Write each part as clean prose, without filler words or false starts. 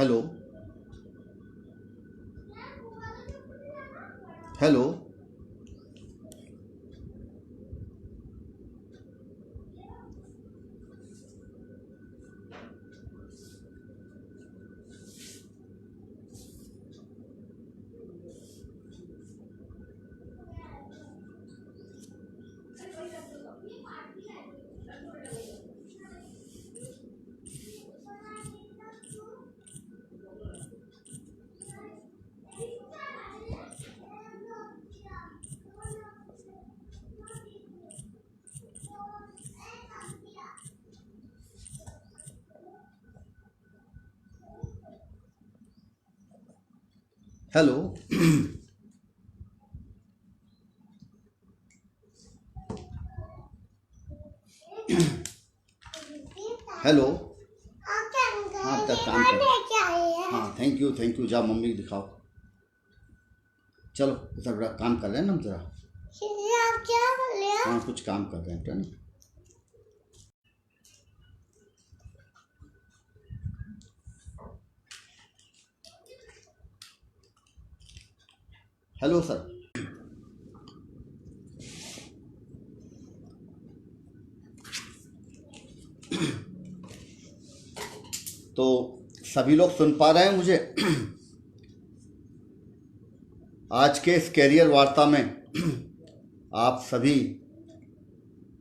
Hello hello. Hello hello. हाँ तक काम कर। हाँ थैंक यू। जाओ मम्मी को दिखाओ। चलो इधर बड़ा काम कर रहे हैं ना हम जरा। हाँ कुछ काम कर रहे हैं ना। Hello sir. तो सभी लोग सुन पा रहे हैं मुझे? आज के इस कैरियर वार्ता में आप सभी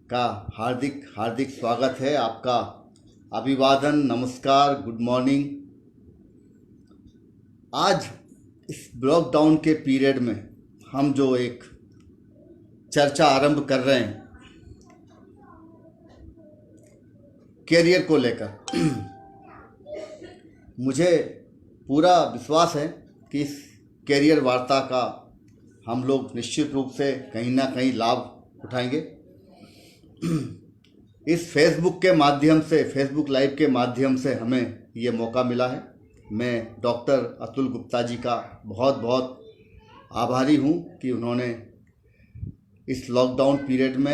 का हार्दिक हार्दिक स्वागत है। आपका अभिवादन, नमस्कार, गुड मॉर्निंग। आज इस लॉकडाउन के पीरियड में हम जो एक चर्चा आरंभ कर रहे हैं कैरियर को लेकर, मुझे पूरा विश्वास है कि इस कैरियर वार्ता का हम लोग निश्चित रूप से कहीं ना कहीं लाभ उठाएंगे। इस फेसबुक के माध्यम से, फेसबुक लाइव के माध्यम से हमें ये मौका मिला है। मैं डॉक्टर अतुल गुप्ता जी का बहुत बहुत आभारी हूँ कि उन्होंने इस लॉकडाउन पीरियड में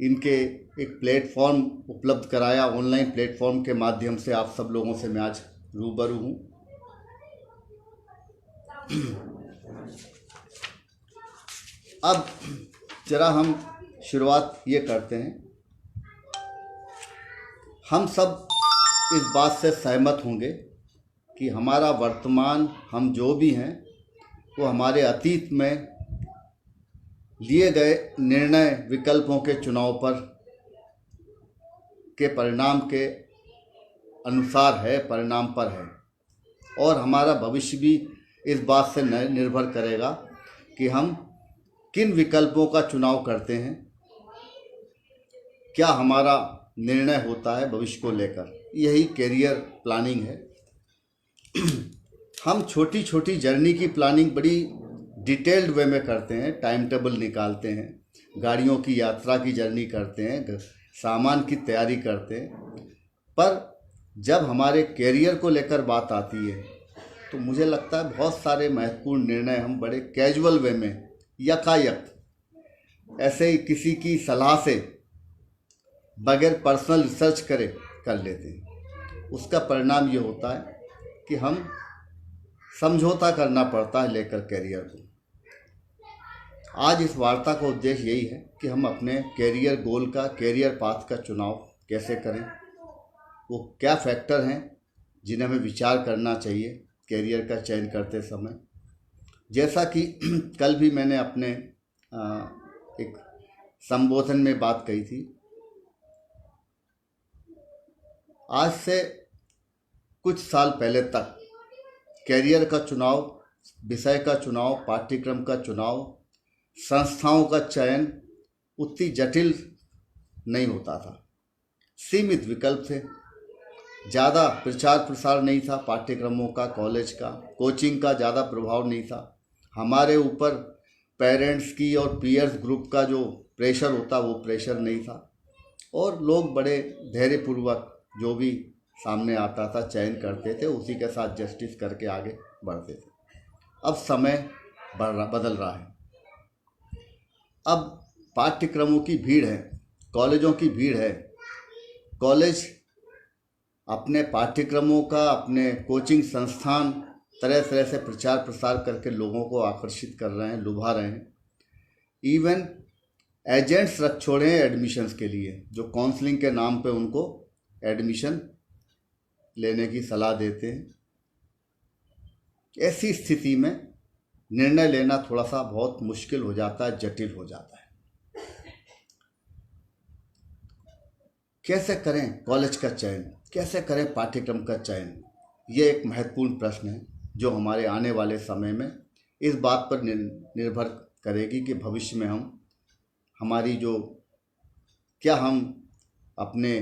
इनके एक प्लेटफॉर्म उपलब्ध कराया। ऑनलाइन प्लेटफॉर्म के माध्यम से आप सब लोगों से मैं आज रूबरू हूँ। अब जरा हम शुरुआत ये करते हैं। हम सब इस बात से सहमत होंगे कि हमारा वर्तमान, हम जो भी हैं, वो हमारे अतीत में लिए गए निर्णय विकल्पों के चुनाव पर के परिणाम के अनुसार है, परिणाम पर है। और हमारा भविष्य भी इस बात से निर्भर करेगा कि हम किन विकल्पों का चुनाव करते हैं, क्या हमारा निर्णय होता है भविष्य को लेकर। यही कैरियर प्लानिंग है। हम छोटी छोटी जर्नी की प्लानिंग बड़ी डिटेल्ड वे में करते हैं, टाइम टेबल निकालते हैं, गाड़ियों की यात्रा की जर्नी करते हैं, सामान की तैयारी करते हैं। पर जब हमारे कैरियर को लेकर बात आती है तो मुझे लगता है बहुत सारे महत्वपूर्ण निर्णय हम बड़े कैजुअल वे में, यकायक ऐसे ही किसी की सलाह से, बगैर पर्सनल रिसर्च करे कर लेते हैं। उसका परिणाम ये होता है कि हम समझौता करना पड़ता है लेकर कैरियर को। आज इस वार्ता का उद्देश्य यही है कि हम अपने कैरियर गोल का, कैरियर पाथ का चुनाव कैसे करें, वो क्या फैक्टर हैं जिन्हें हमें विचार करना चाहिए कैरियर का चयन करते समय। जैसा कि कल भी मैंने अपने एक संबोधन में बात कही थी, आज से कुछ साल पहले तक कैरियर का चुनाव, विषय का चुनाव, पाठ्यक्रम का चुनाव, संस्थाओं का चयन उतनी जटिल नहीं होता था। सीमित विकल्प थे, ज़्यादा प्रचार प्रसार नहीं था पाठ्यक्रमों का, कॉलेज का, कोचिंग का ज़्यादा प्रभाव नहीं था। हमारे ऊपर पेरेंट्स की और पीयर्स ग्रुप का जो प्रेशर होता, वो प्रेशर नहीं था। और लोग बड़े धैर्यपूर्वक जो भी सामने आता था चयन करते थे, उसी के साथ जस्टिस करके आगे बढ़ते थे। अब समय बदल रहा है। अब पाठ्यक्रमों की भीड़ है, कॉलेजों की भीड़ है। कॉलेज अपने पाठ्यक्रमों का, अपने कोचिंग संस्थान तरह तरह से प्रचार प्रसार करके लोगों को आकर्षित कर रहे हैं, लुभा रहे हैं। इवन एजेंट्स रख छोड़े हैं एडमिशन्स के लिए, जो काउंसलिंग के नाम पे उनको एडमिशन लेने की सलाह देते हैं। ऐसी स्थिति में निर्णय लेना थोड़ा सा बहुत मुश्किल हो जाता है, जटिल हो जाता है। कैसे करें कॉलेज का चयन, कैसे करें पाठ्यक्रम का चयन, ये एक महत्वपूर्ण प्रश्न है जो हमारे आने वाले समय में इस बात पर निर्भर करेगी कि भविष्य में हमारी जो क्या हम अपने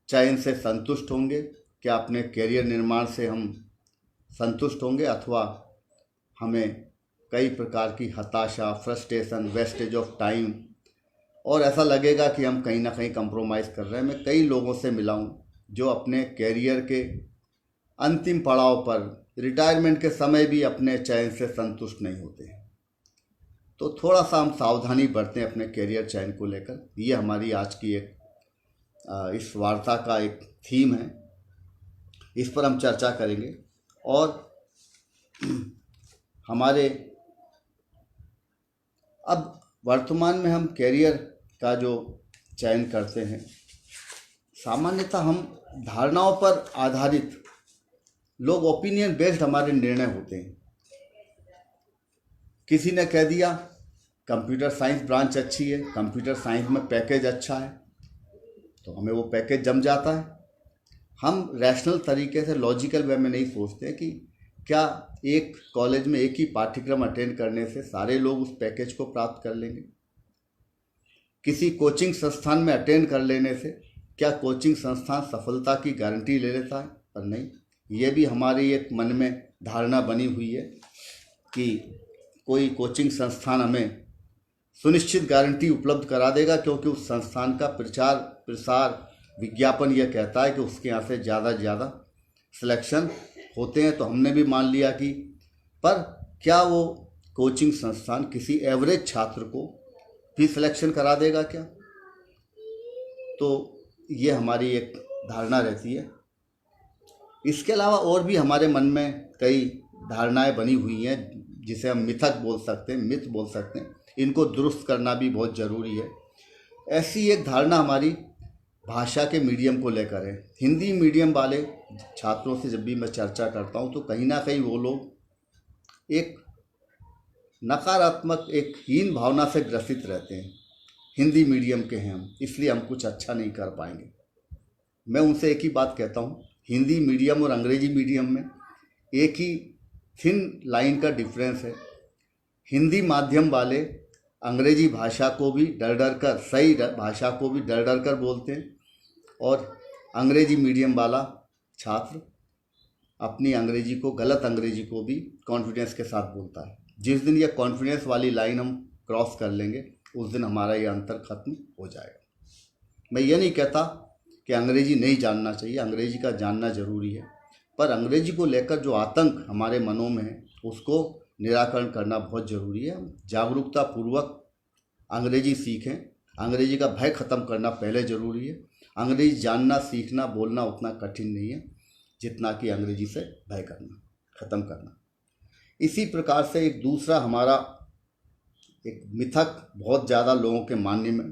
चयन से संतुष्ट होंगे, क्या अपने करियर निर्माण से हम संतुष्ट होंगे, अथवा हमें कई प्रकार की हताशा, फ्रस्ट्रेशन, वेस्टेज ऑफ टाइम और ऐसा लगेगा कि हम कहीं ना कहीं कंप्रोमाइज़ कर रहे हैं। मैं कई लोगों से मिला हूँ जो अपने करियर के अंतिम पड़ाव पर रिटायरमेंट के समय भी अपने चयन से संतुष्ट नहीं होते हैं। तो थोड़ा सा हम सावधानी बरतें अपने करियर चयन को लेकर। ये हमारी आज की एक इस वार्ता का एक थीम है, इस पर हम चर्चा करेंगे। और हमारे अब वर्तमान में हम करियर का जो चयन करते हैं, सामान्यतः हम धारणाओं पर आधारित लोग, ओपिनियन बेस्ड हमारे निर्णय होते हैं। किसी ने कह दिया कंप्यूटर साइंस ब्रांच अच्छी है, कंप्यूटर साइंस में पैकेज अच्छा है, तो हमें वो पैकेज जम जाता है। हम रैशनल तरीके से, लॉजिकल वे में नहीं सोचते कि क्या एक कॉलेज में एक ही पाठ्यक्रम अटेंड करने से सारे लोग उस पैकेज को प्राप्त कर लेंगे। किसी कोचिंग संस्थान में अटेंड कर लेने से क्या कोचिंग संस्थान सफलता की गारंटी ले लेता है? पर नहीं, ये भी हमारी एक मन में धारणा बनी हुई है कि कोई कोचिंग संस्थान हमें सुनिश्चित गारंटी उपलब्ध करा देगा, क्योंकि उस संस्थान का प्रचार प्रसार विज्ञापन यह कहता है कि उसके यहाँ से ज़्यादा से ज़्यादा सिलेक्शन होते हैं। तो हमने भी मान लिया कि, पर क्या वो कोचिंग संस्थान किसी एवरेज छात्र को भी सिलेक्शन करा देगा क्या? तो ये हमारी एक धारणा रहती है। इसके अलावा और भी हमारे मन में कई धारणाएं बनी हुई हैं, जिसे हम मिथक बोल सकते हैं, मिथ बोल सकते हैं। इनको दुरुस्त करना भी बहुत ज़रूरी है। ऐसी एक धारणा हमारी भाषा के मीडियम को लेकर है। हिंदी मीडियम वाले छात्रों से जब भी मैं चर्चा करता हूँ तो कहीं ना कहीं वो लोग एक नकारात्मक, एक हीन भावना से ग्रसित रहते हैं। हिंदी मीडियम के हैं हम, इसलिए हम कुछ अच्छा नहीं कर पाएंगे। मैं उनसे एक ही बात कहता हूँ, हिंदी मीडियम और अंग्रेजी मीडियम में एक ही थिन लाइन का डिफरेंस है। हिंदी माध्यम वाले अंग्रेजी भाषा को भी डर डर कर, सही भाषा को भी डर डर कर बोलते हैं, और अंग्रेजी मीडियम वाला छात्र अपनी अंग्रेजी को, गलत अंग्रेजी को भी कॉन्फिडेंस के साथ बोलता है। जिस दिन ये कॉन्फिडेंस वाली लाइन हम क्रॉस कर लेंगे, उस दिन हमारा ये अंतर खत्म हो जाएगा। मैं ये नहीं कहता कि अंग्रेजी नहीं जानना चाहिए, अंग्रेजी का जानना ज़रूरी है, पर अंग्रेजी को लेकर जो आतंक हमारे मनों में है उसको निराकरण करना बहुत ज़रूरी है। हम जागरूकता पूर्वक अंग्रेजी सीखें। अंग्रेजी का भय ख़त्म करना पहले ज़रूरी है। अंग्रेजी जानना, सीखना, बोलना उतना कठिन नहीं है जितना कि अंग्रेजी से भय करना, ख़त्म करना। इसी प्रकार से एक दूसरा हमारा एक मिथक बहुत ज़्यादा लोगों के मानने में,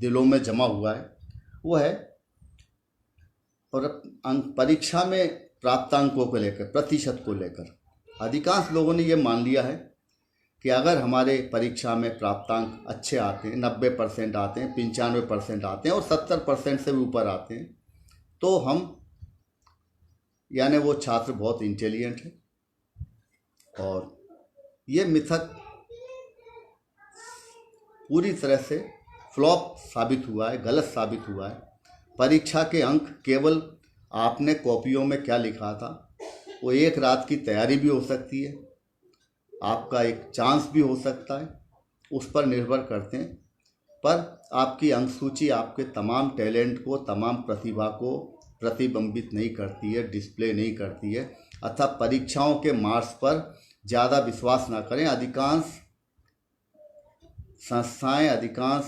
दिलों में जमा हुआ है, वो है और परीक्षा में प्राप्तांकों को लेकर, प्रतिशत को लेकर अधिकांश लोगों ने ये मान लिया है कि अगर हमारे परीक्षा में प्राप्तांक अच्छे आते हैं, 90% आते हैं, 95% आते हैं और 70% से भी ऊपर आते हैं, तो हम, यानी वो छात्र बहुत इंटेलिजेंट है। और ये मिथक पूरी तरह से फ्लॉप साबित हुआ है, गलत साबित हुआ है। परीक्षा के अंक केवल आपने कॉपियों में क्या लिखा था, वो एक रात की तैयारी भी हो सकती है, आपका एक चांस भी हो सकता है, उस पर निर्भर करते हैं। पर आपकी अंक सूची आपके तमाम टैलेंट को, तमाम प्रतिभा को प्रतिबिंबित नहीं करती है, डिस्प्ले नहीं करती है। अतः परीक्षाओं के मार्क्स पर ज़्यादा विश्वास ना करें। अधिकांश संस्थाएं, अधिकांश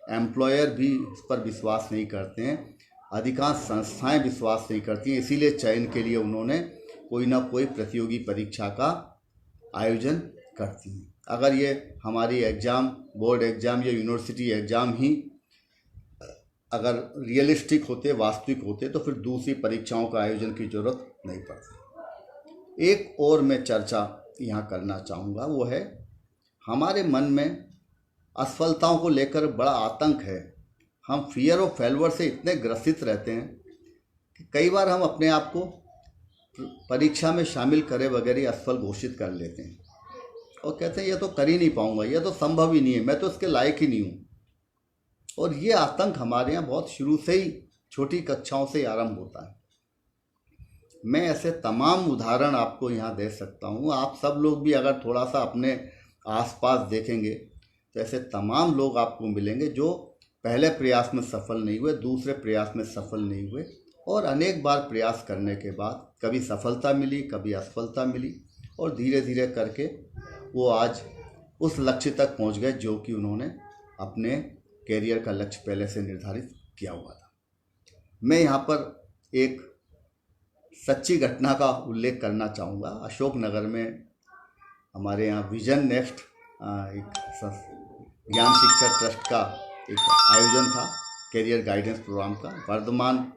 एम्प्लॉयर भी इस पर विश्वास नहीं करते हैं। अधिकांश संस्थाएं विश्वास नहीं करती हैं, इसीलिए चयन के लिए उन्होंने कोई ना कोई प्रतियोगी परीक्षा का आयोजन करती हैं। अगर ये हमारी एग्ज़ाम, बोर्ड एग्ज़ाम या यूनिवर्सिटी एग्ज़ाम ही अगर रियलिस्टिक होते, वास्तविक होते, तो फिर दूसरी परीक्षाओं का आयोजन की ज़रूरत नहीं पड़ती। एक और मैं चर्चा यहाँ करना चाहूँगा, वो है हमारे मन में असफलताओं को लेकर बड़ा आतंक है। हम फियर ऑफ फेल्योर से इतने ग्रसित रहते हैं कि कई बार हम अपने आप को परीक्षा में शामिल करे बगैर ही असफल घोषित कर लेते हैं और कहते हैं ये तो कर ही नहीं पाऊंगा, यह तो संभव ही नहीं है, मैं तो इसके लायक ही नहीं हूँ। और ये आतंक हमारे यहाँ बहुत शुरू से ही, छोटी कक्षाओं से ही आरंभ होता है। मैं ऐसे तमाम उदाहरण आपको यहाँ दे सकता हूँ। आप सब लोग भी अगर थोड़ा सा अपने आसपास देखेंगे तो ऐसे तमाम लोग आपको मिलेंगे जो पहले प्रयास में सफल नहीं हुए, दूसरे प्रयास में सफल नहीं हुए, और अनेक बार प्रयास करने के बाद कभी सफलता मिली, कभी असफलता मिली, और धीरे धीरे करके वो आज उस लक्ष्य तक पहुंच गए जो कि उन्होंने अपने कैरियर का लक्ष्य पहले से निर्धारित किया हुआ था। मैं यहाँ पर एक सच्ची घटना का उल्लेख करना चाहूँगा। अशोकनगर में हमारे यहाँ विजन नेक्स्ट एक ज्ञान शिक्षा ट्रस्ट का एक आयोजन था, कैरियर गाइडेंस प्रोग्राम का। वर्धमान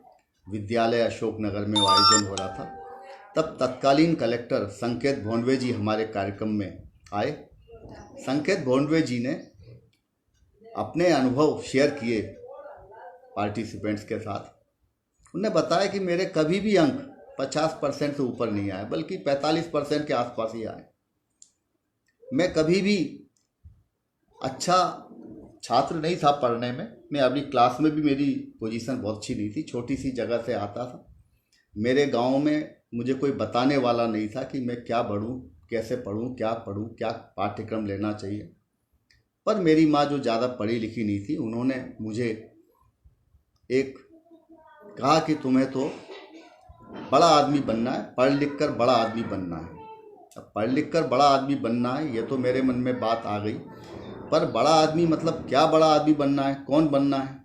विद्यालय अशोकनगर में वो आयोजन हो रहा था। तब तत्कालीन कलेक्टर संकेत भोंडवे जी हमारे कार्यक्रम में आए। संकेत भोंडवे जी ने अपने अनुभव शेयर किए पार्टिसिपेंट्स के साथ। उन्हें बताया कि मेरे कभी भी अंक 50% से ऊपर नहीं आए, बल्कि 45% के आसपास ही आए। मैं कभी भी अच्छा छात्र नहीं था पढ़ने में। मैं अपनी क्लास में भी मेरी पोजीशन बहुत अच्छी नहीं थी, छोटी सी जगह से आता था। मेरे गांव में मुझे कोई बताने वाला नहीं था कि मैं क्या पढ़ूं, कैसे पढ़ूं, क्या पाठ्यक्रम लेना चाहिए। पर मेरी माँ, जो ज़्यादा पढ़ी लिखी नहीं थी, उन्होंने मुझे एक कहा कि तुम्हें तो बड़ा आदमी बनना है, पढ़ लिख कर बड़ा आदमी बनना है। अब पढ़ लिख कर बड़ा आदमी बनना है, ये तो मेरे मन में बात आ गई। पर बड़ा आदमी मतलब क्या बड़ा आदमी बनना है, कौन बनना है,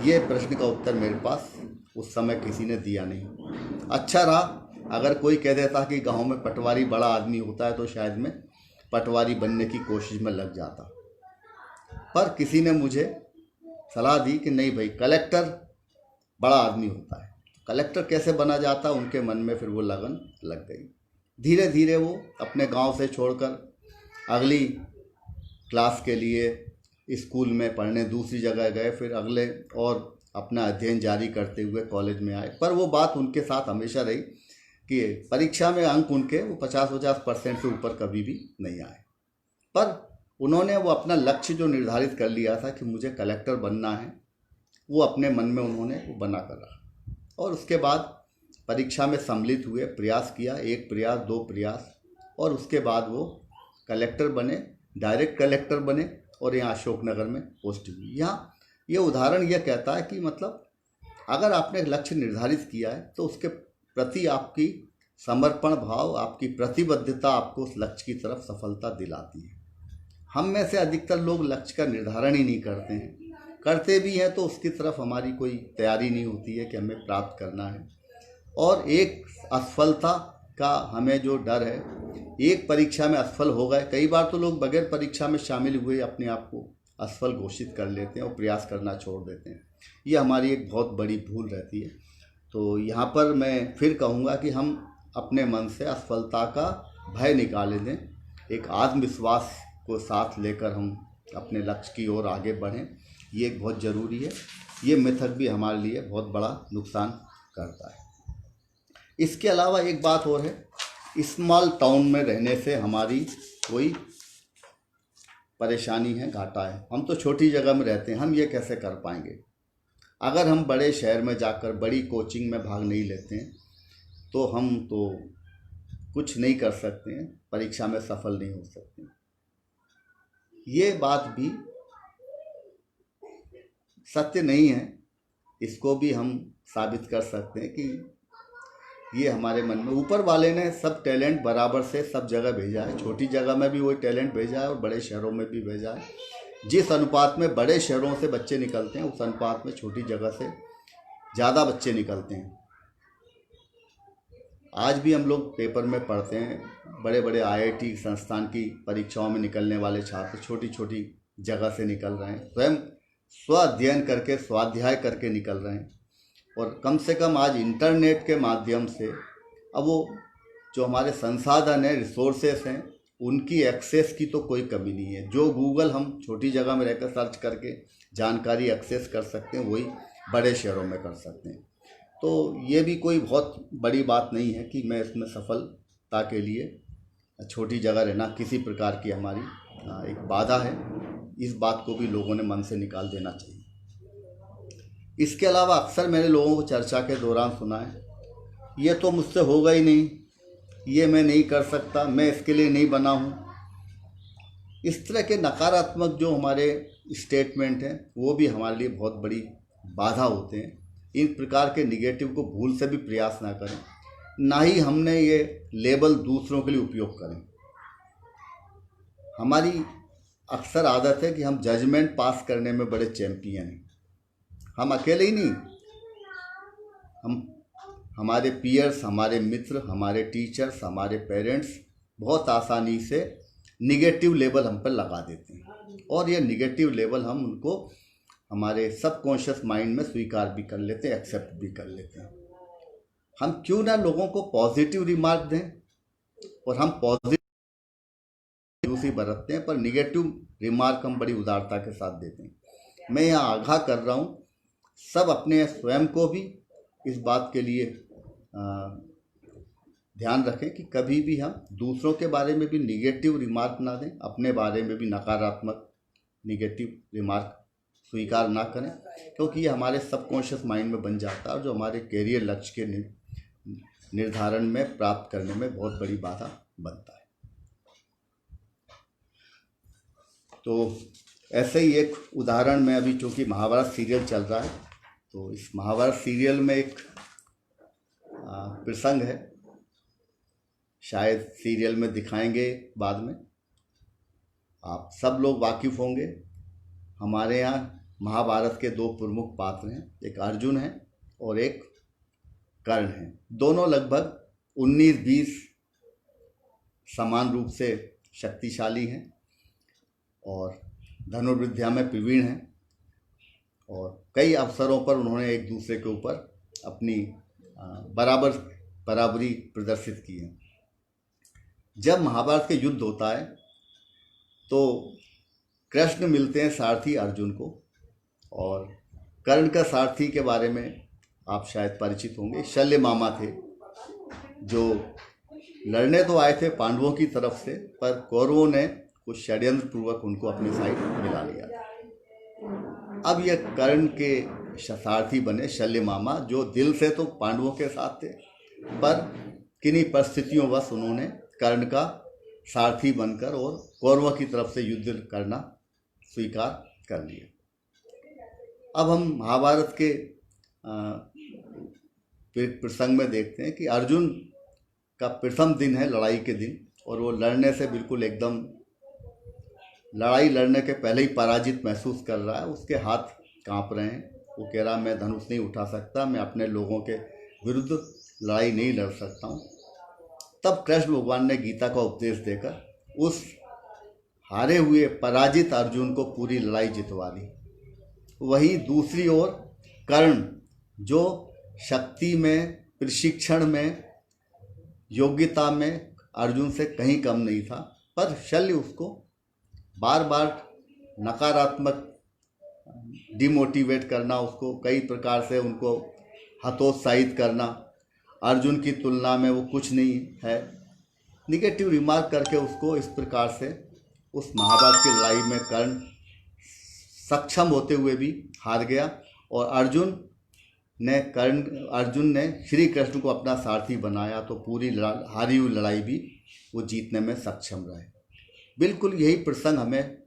ये प्रश्न का उत्तर मेरे पास उस समय किसी ने दिया नहीं। अच्छा रहा अगर कोई कह देता कि गांव में पटवारी बड़ा आदमी होता है, तो शायद मैं पटवारी बनने की कोशिश में लग जाता। पर किसी ने मुझे सलाह दी कि नहीं भाई, कलेक्टर बड़ा आदमी होता है। कलेक्टर कैसे बना जाता, उनके मन में फिर वो लगन लग गई। धीरे धीरे वो अपने गांव से छोड़कर अगली क्लास के लिए स्कूल में पढ़ने दूसरी जगह गए, फिर अगले और अपना अध्ययन जारी करते हुए कॉलेज में आए। पर वो बात उनके साथ हमेशा रही कि परीक्षा में अंक उनके वो 50% से ऊपर कभी भी नहीं आए। पर उन्होंने वो अपना लक्ष्य जो निर्धारित कर लिया था कि मुझे कलेक्टर बनना है, वो अपने मन में उन्होंने वो बना कर रखा। और उसके बाद परीक्षा में सम्मिलित हुए, प्रयास किया, एक प्रयास, दो प्रयास, और उसके बाद वो कलेक्टर बने, डायरेक्ट कलेक्टर बने, और यहाँ अशोकनगर में पोस्टिंग हुई। यहाँ ये उदाहरण यह कहता है कि मतलब अगर आपने लक्ष्य निर्धारित किया है तो उसके प्रति आपकी समर्पण भाव, आपकी प्रतिबद्धता आपको उस लक्ष्य की तरफ सफलता दिलाती है। हम में से अधिकतर लोग लक्ष्य का निर्धारण ही नहीं करते हैं, करते भी हैं तो उसकी तरफ हमारी कोई तैयारी नहीं होती है कि हमें प्राप्त करना है। और एक असफलता का हमें जो डर है, एक परीक्षा में असफल हो गए, कई बार तो लोग बगैर परीक्षा में शामिल हुए अपने आप को असफल घोषित कर लेते हैं और प्रयास करना छोड़ देते हैं। ये हमारी एक बहुत बड़ी भूल रहती है। तो यहाँ पर मैं फिर कहूँगा कि हम अपने मन से असफलता का भय निकाले दें, एक आत्मविश्वास को साथ लेकर हम अपने लक्ष्य की ओर आगे बढ़ें। ये बहुत ज़रूरी है। ये मेथड भी हमारे लिए बहुत बड़ा नुकसान करता है। इसके अलावा एक बात और है, स्मॉल टाउन में रहने से हमारी कोई परेशानी है, घाटा है। हम तो छोटी जगह में रहते हैं, हम ये कैसे कर पाएंगे। अगर हम बड़े शहर में जाकर बड़ी कोचिंग में भाग नहीं लेते हैं तो हम तो कुछ नहीं कर सकते हैं, परीक्षा में सफल नहीं हो सकते। ये बात भी सत्य नहीं है, इसको भी हम साबित कर सकते हैं कि ये हमारे मन में, ऊपर वाले ने सब टैलेंट बराबर से सब जगह भेजा है। छोटी जगह में भी वही टैलेंट भेजा है और बड़े शहरों में भी भेजा है। जिस अनुपात में बड़े शहरों से बच्चे निकलते हैं, उस अनुपात में छोटी जगह से ज़्यादा बच्चे निकलते हैं। आज भी हम लोग पेपर में पढ़ते हैं, बड़े बड़े आईआईटी संस्थान की परीक्षाओं में निकलने वाले छात्र छोटी छोटी जगह से निकल रहे हैं, स्वयं स्व अध्ययन करके स्वाध्याय करके निकल रहे हैं। और कम से कम आज इंटरनेट के माध्यम से अब वो जो हमारे संसाधन हैं, रिसोर्सेस हैं, उनकी एक्सेस की तो कोई कमी नहीं है। जो गूगल हम छोटी जगह में रहकर सर्च करके जानकारी एक्सेस कर सकते हैं, वही बड़े शहरों में कर सकते हैं। तो ये भी कोई बहुत बड़ी बात नहीं है कि मैं इसमें सफलता के लिए छोटी जगह रहना किसी प्रकार की हमारी एक बाधा है। इस बात को भी लोगों ने मन से निकाल देना चाहिए। इसके अलावा अक्सर मैंने लोगों को चर्चा के दौरान सुना है, ये तो मुझसे होगा ही नहीं, ये मैं नहीं कर सकता, मैं इसके लिए नहीं बना हूँ। इस तरह के नकारात्मक जो हमारे स्टेटमेंट हैं वो भी हमारे लिए बहुत बड़ी बाधा होते हैं। इन प्रकार के निगेटिव को भूल से भी प्रयास ना करें, ना ही हमने ये लेबल दूसरों के लिए उपयोग करें। हमारी अक्सर आदत है कि हम जजमेंट पास करने में बड़े चैंपियन हैं। हम अकेले ही नहीं, हमारे पीयर्स, हमारे मित्र, हमारे टीचर्स, हमारे पेरेंट्स बहुत आसानी से निगेटिव लेबल हम पर लगा देते हैं, और ये निगेटिव लेबल हम उनको हमारे सबकॉन्शियस माइंड में स्वीकार भी कर लेते हैं, एक्सेप्ट भी कर लेते हैं। हम क्यों ना लोगों को पॉजिटिव रिमार्क दें, और हम पॉजिटिव उसी बरतते हैं, पर निगेटिव रिमार्क हम बड़ी उदारता के साथ देते हैं। मैं यहाँ आगाह कर रहा हूँ, सब अपने स्वयं को भी इस बात के लिए ध्यान रखें कि कभी भी हम दूसरों के बारे में भी निगेटिव रिमार्क ना दें, अपने बारे में भी नकारात्मक निगेटिव रिमार्क स्वीकार ना करें, क्योंकि ये हमारे सबकॉन्शियस माइंड में बन जाता है और जो हमारे कैरियर लक्ष्य के निर्धारण में प्राप्त करने में बहुत बड़ी बाधा बनता है। तो ऐसे ही एक उदाहरण में, अभी चूँकि महाभारत सीरियल चल रहा है, तो इस महाभारत सीरियल में एक प्रसंग है, शायद सीरियल में दिखाएंगे बाद में, आप सब लोग वाकिफ़ होंगे। हमारे यहाँ महाभारत के दो प्रमुख पात्र हैं, एक अर्जुन है और एक कर्ण है। दोनों लगभग 19-20 समान रूप से शक्तिशाली हैं और धनुर्विद्या में प्रवीण हैं, और कई अवसरों पर उन्होंने एक दूसरे के ऊपर अपनी बराबरी प्रदर्शित की है। जब महाभारत के युद्ध होता है तो कृष्ण मिलते हैं सारथी अर्जुन को, और कर्ण का सारथी के बारे में आप शायद परिचित होंगे। शल्य मामा थे, जो लड़ने तो आए थे पांडवों की तरफ से, पर कौरवों ने कुछ षड्यंत्र पूर्वक उनको अपनी साइड मिला लिया। अब ये कर्ण के सारथी बने शल्य मामा, जो दिल से तो पांडवों के साथ थे, पर किन्हीं परिस्थितियों वश उन्होंने कर्ण का सारथी बनकर और कौरवों की तरफ से युद्ध करना स्वीकार कर लिया। अब हम महाभारत के प्रसंग में देखते हैं कि अर्जुन का प्रथम दिन है, लड़ाई के दिन, और वो लड़ने से बिल्कुल एकदम लड़ाई लड़ने के पहले ही पराजित महसूस कर रहा है। उसके हाथ कांप रहे हैं, वो कह रहा मैं धनुष नहीं उठा सकता, मैं अपने लोगों के विरुद्ध लड़ाई नहीं लड़ सकता हूँ। तब कृष्ण भगवान ने गीता का उपदेश देकर उस हारे हुए पराजित अर्जुन को पूरी लड़ाई जितवा दी। वहीं दूसरी ओर कर्ण, जो शक्ति में, प्रशिक्षण में, योग्यता में अर्जुन से कहीं कम नहीं था, पर शल्य उसको बार बार नकारात्मक डिमोटिवेट करना, उसको कई प्रकार से उनको हतोत्साहित करना, अर्जुन की तुलना में वो कुछ नहीं है, निगेटिव रिमार्क करके उसको इस प्रकार से उस महाभारत की लड़ाई में कर्ण सक्षम होते हुए भी हार गया। और अर्जुन ने श्री कृष्ण को अपना सारथी बनाया, तो पूरी हारी हुई लड़ाई भी वो जीतने में सक्षम रहे। बिल्कुल यही प्रसंग हमें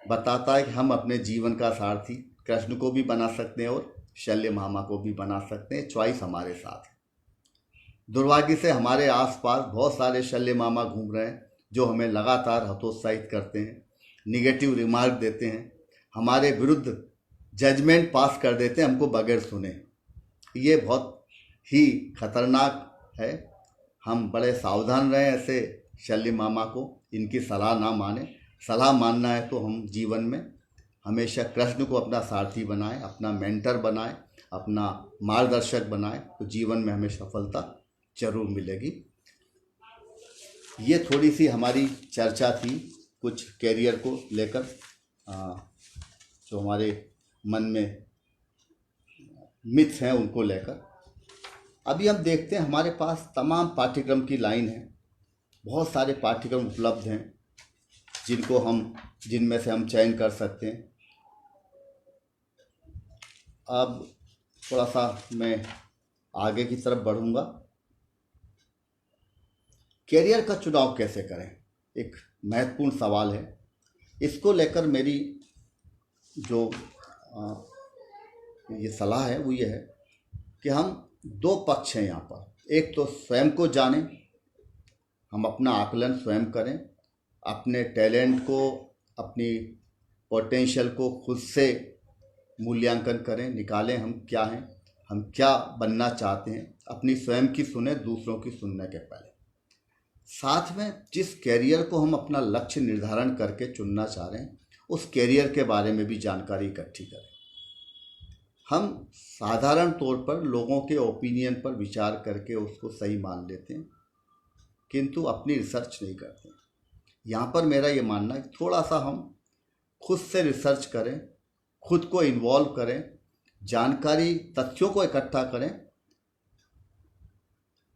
बताता है कि हम अपने जीवन का सारथी कृष्ण को भी बना सकते हैं और शल्य मामा को भी बना सकते हैं। चॉइस हमारे साथ है। दुर्भाग्य से हमारे आसपास बहुत सारे शल्य मामा घूम रहे हैं, जो हमें लगातार हतोत्साहित करते हैं, निगेटिव रिमार्क देते हैं, हमारे विरुद्ध जजमेंट पास कर देते हैं हमको बगैर सुने। ये बहुत ही खतरनाक है। हम बड़े सावधान रहें ऐसे शल्य मामा को इनकी सलाह ना माने। सलाह मानना है तो हम जीवन में हमेशा कृष्ण को अपना सारथी बनाएं, अपना मेंटर बनाएं, अपना मार्गदर्शक बनाएं, तो जीवन में हमें सफलता जरूर मिलेगी। ये थोड़ी सी हमारी चर्चा थी कुछ कैरियर को लेकर, जो हमारे मन में मिथ हैं उनको लेकर। अभी हम देखते हैं हमारे पास तमाम पाठ्यक्रम की लाइन है, बहुत सारे पाठ्यक्रम उपलब्ध हैं जिनमें से हम चयन कर सकते हैं। अब थोड़ा सा मैं आगे की तरफ बढ़ूंगा। कैरियर का चुनाव कैसे करें, एक महत्वपूर्ण सवाल है। इसको लेकर मेरी जो ये सलाह है वो ये है कि हम दो पक्ष हैं यहाँ पर। एक तो स्वयं को जानें, हम अपना आकलन स्वयं करें, अपने टैलेंट को, अपनी पोटेंशियल को खुद से मूल्यांकन करें, निकालें हम क्या हैं, हम क्या बनना चाहते हैं। अपनी स्वयं की सुने, दूसरों की सुनने के पहले। साथ में जिस कैरियर को हम अपना लक्ष्य निर्धारण करके चुनना चाह रहे हैं उस कैरियर के बारे में भी जानकारी इकट्ठी करें। हम साधारण तौर पर लोगों के ओपिनियन पर विचार करके उसको सही मान लेते हैं, किंतु अपनी रिसर्च नहीं करते। यहाँ पर मेरा ये मानना है कि थोड़ा सा हम खुद से रिसर्च करें, खुद को इन्वॉल्व करें, जानकारी तथ्यों को इकट्ठा करें,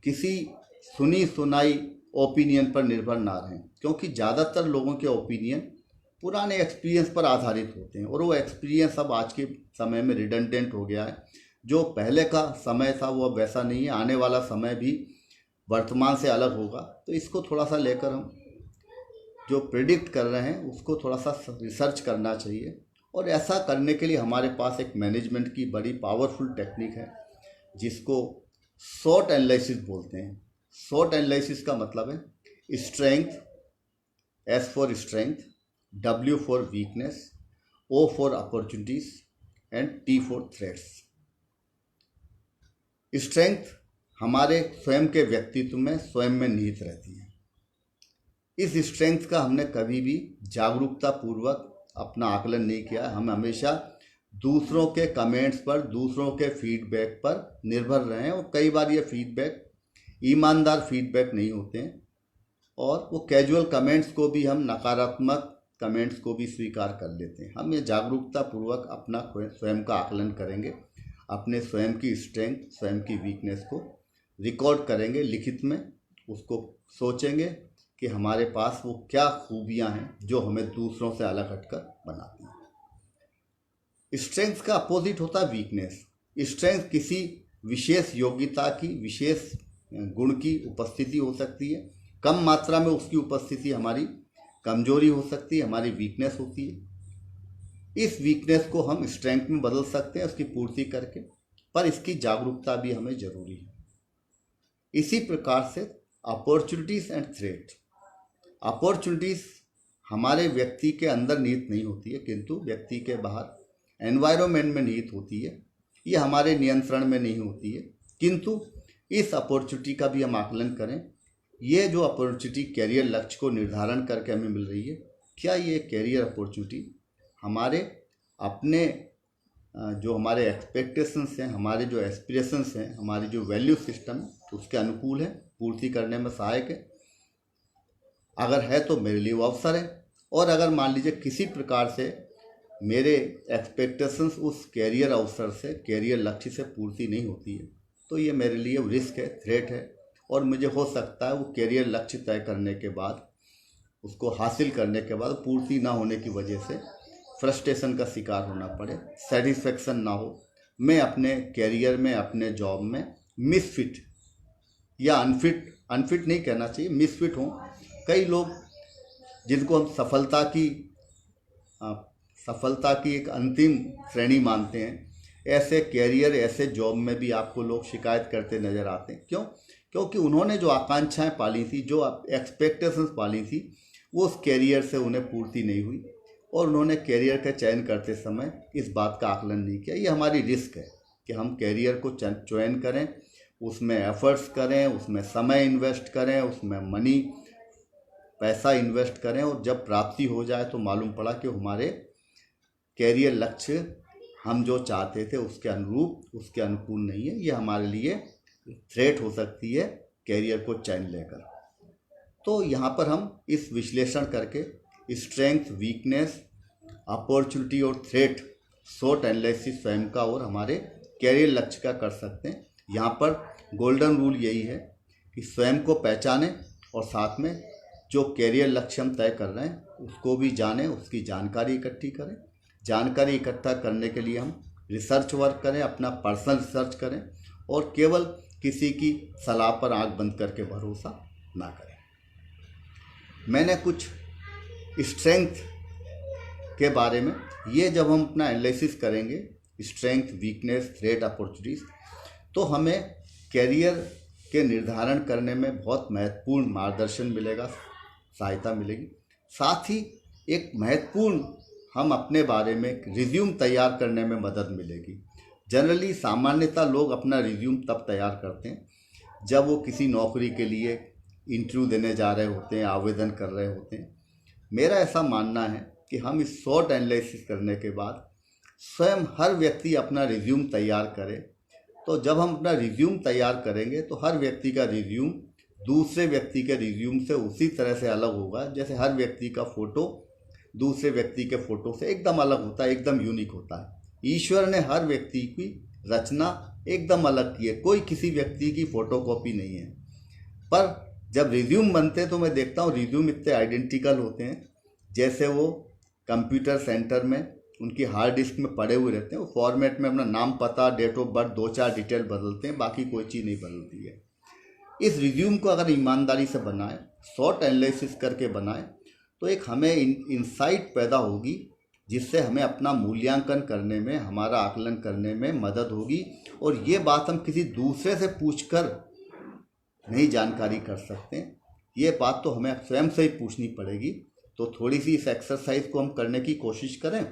किसी सुनी सुनाई ओपिनियन पर निर्भर ना रहें। क्योंकि ज़्यादातर लोगों के ओपिनियन पुराने एक्सपीरियंस पर आधारित होते हैं और वो एक्सपीरियंस अब आज के समय में रिडंडेंट हो गया है। जो पहले का समय था वो अब वैसा नहीं है, आने वाला समय भी वर्तमान से अलग होगा। तो इसको थोड़ा सा लेकर हम जो प्रिडिक्ट कर रहे हैं उसको थोड़ा सा रिसर्च करना चाहिए। और ऐसा करने के लिए हमारे पास एक मैनेजमेंट की बड़ी पावरफुल टेक्निक है जिसको SWOT एनालिसिस बोलते हैं। SWOT एनालिसिस का मतलब है strength, S for strength, W for weakness, O for opportunities and T for threats. Strength हमारे स्वयं के व्यक्तित्व में स्वयं में निहित रहती है। इस स्ट्रेंथ का हमने कभी भी जागरूकता पूर्वक अपना आकलन नहीं किया। हम हमेशा दूसरों के कमेंट्स पर, दूसरों के फीडबैक पर निर्भर रहे हैं और कई बार ये फीडबैक ईमानदार फीडबैक नहीं होते हैं और वो कैजुअल कमेंट्स को भी हम, नकारात्मक कमेंट्स को भी स्वीकार कर लेते हैं। हम ये जागरूकता पूर्वक अपना स्वयं का आकलन करेंगे, अपने स्वयं की स्ट्रेंथ, स्वयं की वीकनेस को रिकॉर्ड करेंगे लिखित में, उसको सोचेंगे कि हमारे पास वो क्या खूबियां हैं जो हमें दूसरों से अलग हटकर बनाती हैं। स्ट्रेंथ का अपोजिट होता है वीकनेस। स्ट्रेंथ किसी विशेष योग्यता की, विशेष गुण की उपस्थिति हो सकती है, कम मात्रा में उसकी उपस्थिति हमारी कमजोरी हो सकती है, हमारी वीकनेस होती है। इस वीकनेस को हम स्ट्रेंथ में बदल सकते हैं उसकी पूर्ति करके, पर इसकी जागरूकता भी हमें जरूरी है। इसी प्रकार से अपॉर्चुनिटीज एंड थ्रेट। अपॉर्चुनिटीज हमारे व्यक्ति के अंदर निहित नहीं होती है किंतु व्यक्ति के बाहर एनवायरनमेंट में निहित होती है। ये हमारे नियंत्रण में नहीं होती है, किंतु इस अपॉर्चुनिटी का भी हम आकलन करें। ये जो अपॉर्चुनिटी कैरियर लक्ष्य को निर्धारण करके हमें मिल रही है, क्या ये कैरियर अपॉर्चुनिटी हमारे अपने जो हमारे एक्सपेक्टेशंस हैं, हमारे जो एस्पिरेशंस हैं, हमारी जो वैल्यू सिस्टम है उसके अनुकूल है, पूर्ति करने में सहायक है। अगर है तो मेरे लिए वो अवसर है, और अगर मान लीजिए किसी प्रकार से मेरे एक्सपेक्टेशंस उस कैरियर अवसर से, कैरियर लक्ष्य से पूर्ति नहीं होती है, तो ये मेरे लिए रिस्क है, थ्रेट है, और मुझे हो सकता है वो कैरियर लक्ष्य तय करने के बाद, उसको हासिल करने के बाद पूर्ति ना होने की वजह से फ्रस्ट्रेशन का शिकार होना पड़े, सेटिस्फेक्शन ना हो, मैं अपने कैरियर में, अपने जॉब में मिसफिट या अनफिट नहीं कहना चाहिए, मिसफिट हूँ। कई लोग जिनको हम सफलता की एक अंतिम श्रेणी मानते हैं, ऐसे कैरियर, ऐसे जॉब में भी आपको लोग शिकायत करते नज़र आते हैं। क्यों? क्योंकि उन्होंने जो आकांक्षाएं पाली थी, जो एक्सपेक्टेशंस पाली थी, वो उस कैरियर से उन्हें पूर्ति नहीं हुई और उन्होंने कैरियर का चयन करते समय इस बात का आकलन नहीं किया। ये हमारी रिस्क है कि हम कैरियर को चयन करें, उसमें एफर्ट्स करें, उसमें समय इन्वेस्ट करें, उसमें मनी पैसा इन्वेस्ट करें, और जब प्राप्ति हो जाए तो मालूम पड़ा कि हमारे कैरियर लक्ष्य हम जो चाहते थे उसके अनुरूप, उसके अनुकूल नहीं है। ये हमारे लिए थ्रेट हो सकती है कैरियर को चयन लेकर। तो यहाँ पर हम इस विश्लेषण करके स्ट्रेंथ, वीकनेस, अपॉर्चुनिटी और थ्रेट शॉर्ट एनालिसिस स्वयं का और हमारे कैरियर लक्ष्य का कर सकते हैं। यहाँ पर गोल्डन रूल यही है कि स्वयं को पहचानें और साथ में जो कैरियर लक्ष्य हम तय कर रहे हैं उसको भी जानें, उसकी जानकारी इकट्ठी करें। जानकारी इकट्ठा करने के लिए हम रिसर्च वर्क करें, अपना पर्सनल रिसर्च करें और केवल किसी की सलाह पर आंख बंद करके भरोसा ना करें। मैंने कुछ स्ट्रेंथ के बारे में, ये जब हम अपना एनालिसिस करेंगे स्ट्रेंथ, वीकनेस, थ्रेट, अपॉर्चुनिटीज, तो हमें कैरियर के निर्धारण करने में बहुत महत्वपूर्ण मार्गदर्शन मिलेगा, सहायता मिलेगी। साथ ही एक महत्वपूर्ण हम अपने बारे में रिज्यूम तैयार करने में मदद मिलेगी। जनरली सामान्यतः लोग अपना रिज्यूम तब तैयार करते हैं जब वो किसी नौकरी के लिए इंटरव्यू देने जा रहे होते हैं, आवेदन कर रहे होते हैं। मेरा ऐसा मानना है कि हम इस शॉर्ट एनालिसिस करने के बाद स्वयं हर व्यक्ति अपना रिज्यूम तैयार करे। तो जब हम अपना रिज्यूम तैयार करेंगे तो हर व्यक्ति का रिज्यूम दूसरे व्यक्ति के रिज्यूम से उसी तरह से अलग होगा जैसे हर व्यक्ति का फ़ोटो दूसरे व्यक्ति के फ़ोटो से एकदम अलग होता है, एकदम यूनिक होता है। ईश्वर ने हर व्यक्ति की रचना एकदम अलग की है, कोई किसी व्यक्ति की फ़ोटोकॉपी नहीं है। पर जब रिज्यूम बनते हैं तो मैं देखता हूँ रिज्यूम इतने आइडेंटिकल होते हैं जैसे वो कंप्यूटर सेंटर में उनकी हार्ड डिस्क में पड़े हुए रहते हैं। वो फॉर्मेट में अपना नाम, पता, डेट ऑफ बर्थ, 2-4 डिटेल बदलते हैं, बाकी कोई चीज़ नहीं बदलती है। इस रिज्यूम को अगर ईमानदारी से बनाएं, शॉर्ट एनालिसिस करके बनाएं, तो एक हमें इंसाइट पैदा होगी जिससे हमें अपना मूल्यांकन करने में, हमारा आकलन करने में मदद होगी। और ये बात हम किसी दूसरे से पूछकर नहीं जानकारी कर सकते हैं, ये बात तो हमें स्वयं से ही पूछनी पड़ेगी। तो थोड़ी सी इस एक्सरसाइज को हम करने की कोशिश करें।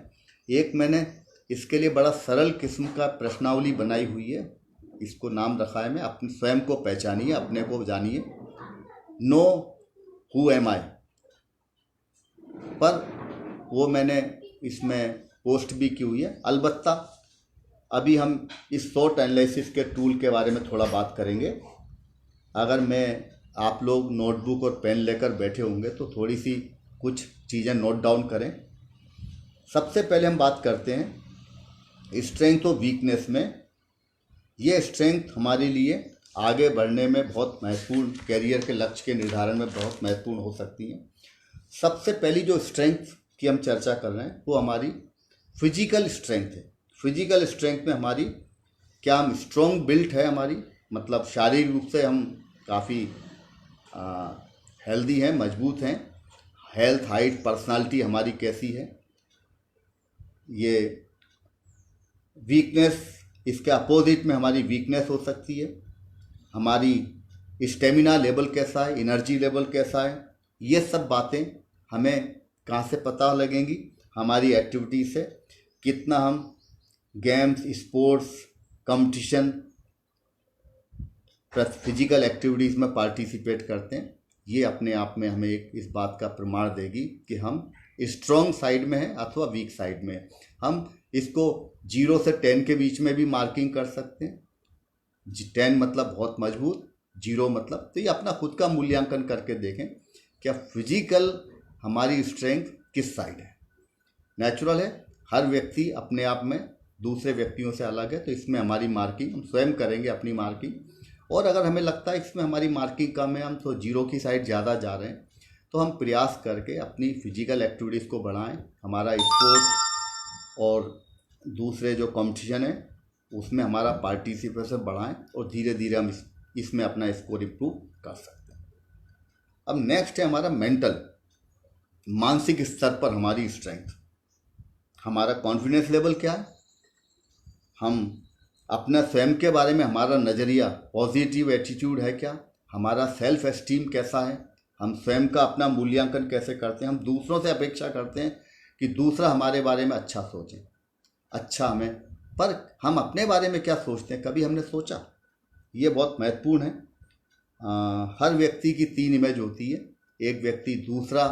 एक मैंने इसके लिए बड़ा सरल किस्म का प्रश्नावली बनाई हुई है, इसको नाम रखा है मैं अपने स्वयं को पहचानिए, अपने को जानिए, नो हु एम आई। पर वो मैंने इसमें पोस्ट भी की हुई है। अलबत्ता अभी हम इस शॉर्ट एनालिसिस के टूल के बारे में थोड़ा बात करेंगे। अगर आप लोग नोटबुक और पेन लेकर बैठे होंगे तो थोड़ी सी कुछ चीज़ें नोट डाउन करें। सबसे पहले हम बात करते हैं स्ट्रेंथ और वीकनेस में। ये स्ट्रेंथ हमारे लिए आगे बढ़ने में बहुत महत्वपूर्ण, कैरियर के लक्ष्य के निर्धारण में बहुत महत्वपूर्ण हो सकती हैं। सबसे पहली जो स्ट्रेंथ की हम चर्चा कर रहे हैं वो हमारी फिजिकल स्ट्रेंथ है। फिजिकल स्ट्रेंथ में हमारी क्या हम स्ट्रॉन्ग बिल्ट है हमारी, मतलब शारीरिक रूप से हम काफ़ी हेल्दी हैं, मजबूत हैं। हेल्थ, हाइट, पर्सनालिटी हमारी कैसी है। ये वीकनेस, इसके अपोजिट में हमारी वीकनेस हो सकती है। हमारी स्टेमिना लेवल कैसा है, एनर्जी लेवल कैसा है, ये सब बातें हमें कहाँ से पता लगेंगी, हमारी एक्टिविटी से। कितना हम games, sports, competition, physical activities में पार्टिसिपेट करते हैं, ये अपने आप में हमें एक इस बात का प्रमाण देगी कि हम स्ट्रॉन्ग साइड में हैं अथवा वीक साइड में हैं। हम इसको 0 से 10 के बीच में भी मार्किंग कर सकते हैं। 10 मतलब बहुत मजबूत, 0 मतलब, तो ये अपना खुद का मूल्यांकन करके देखें क्या फिजिकल हमारी स्ट्रेंथ किस साइड है। नेचुरल है, हर व्यक्ति अपने आप में दूसरे व्यक्तियों से अलग है, तो इसमें हमारी मार्किंग हम स्वयं करेंगे अपनी मार्किंग। और अगर हमें लगता है इसमें हमारी मार्किंग कम है, हम तो 0 की साइड ज़्यादा जा रहे हैं, तो हम प्रयास करके अपनी फिजिकल एक्टिविटीज़ को बढ़ाएं, हमारा स्पोर्ट्स और दूसरे जो कंपटीशन है उसमें हमारा पार्टिसिपेशन बढ़ाएं और धीरे धीरे हम इसमें अपना स्कोर इम्प्रूव कर सकते हैं। अब नेक्स्ट है हमारा मेंटल, मानसिक स्तर पर हमारी स्ट्रेंथ। हमारा कॉन्फिडेंस लेवल क्या है, हम अपना स्वयं के बारे में हमारा नज़रिया, पॉजिटिव एटीट्यूड है क्या, हमारा सेल्फ एस्टीम कैसा है, हम स्वयं का अपना मूल्यांकन कैसे करते हैं। हम दूसरों से अपेक्षा करते हैं कि दूसरा हमारे बारे में अच्छा सोचे, अच्छा हमें पर हम अपने बारे में क्या सोचते हैं, कभी हमने सोचा? ये बहुत महत्वपूर्ण है। हर व्यक्ति की 3 इमेज होती है। एक व्यक्ति दूसरा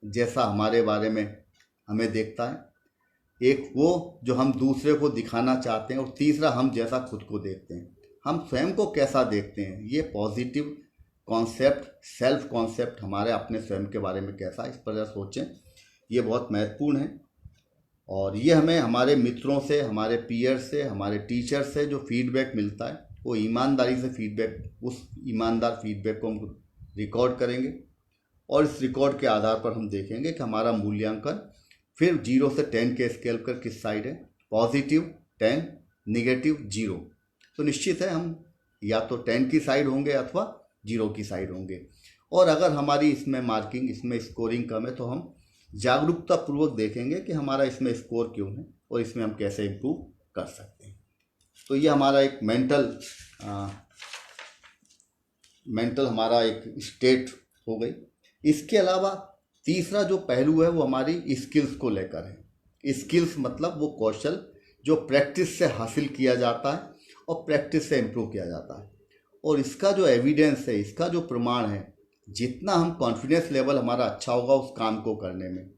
जैसा हमारे बारे में हमें देखता है, एक वो जो हम दूसरे को दिखाना चाहते हैं, और तीसरा हम जैसा खुद को देखते हैं। हम स्वयं को कैसा देखते हैं, ये पॉजिटिव कॉन्सेप्ट, सेल्फ कॉन्सेप्ट हमारे अपने स्वयं के बारे में कैसा, इस पर सोचें। ये बहुत महत्वपूर्ण है। और ये हमें हमारे मित्रों से, हमारे पीयर से, हमारे टीचर से जो फीडबैक मिलता है, वो ईमानदारी से फीडबैक, उस ईमानदार फीडबैक को हम रिकॉर्ड करेंगे, और इस रिकॉर्ड के आधार पर हम देखेंगे कि हमारा मूल्यांकन फिर 0 से 10 के स्केल पर किस साइड है, पॉजिटिव 10, निगेटिव 0। तो निश्चित है हम या तो 10 की साइड होंगे अथवा 0 की साइड होंगे। और अगर हमारी इसमें मार्किंग, इसमें स्कोरिंग कम है, तो हम जागरूकता पूर्वक देखेंगे कि हमारा इसमें स्कोर क्यों है और इसमें हम कैसे इम्प्रूव कर सकते हैं। तो ये हमारा एक मेंटल हमारा एक स्टेट हो गई। इसके अलावा तीसरा जो पहलू है वो हमारी स्किल्स को लेकर है। स्किल्स मतलब वो कौशल जो प्रैक्टिस से हासिल किया जाता है और प्रैक्टिस से इम्प्रूव किया जाता है। और इसका जो एविडेंस है, इसका जो प्रमाण है, जितना हम कॉन्फिडेंस लेवल हमारा अच्छा होगा उस काम को करने में।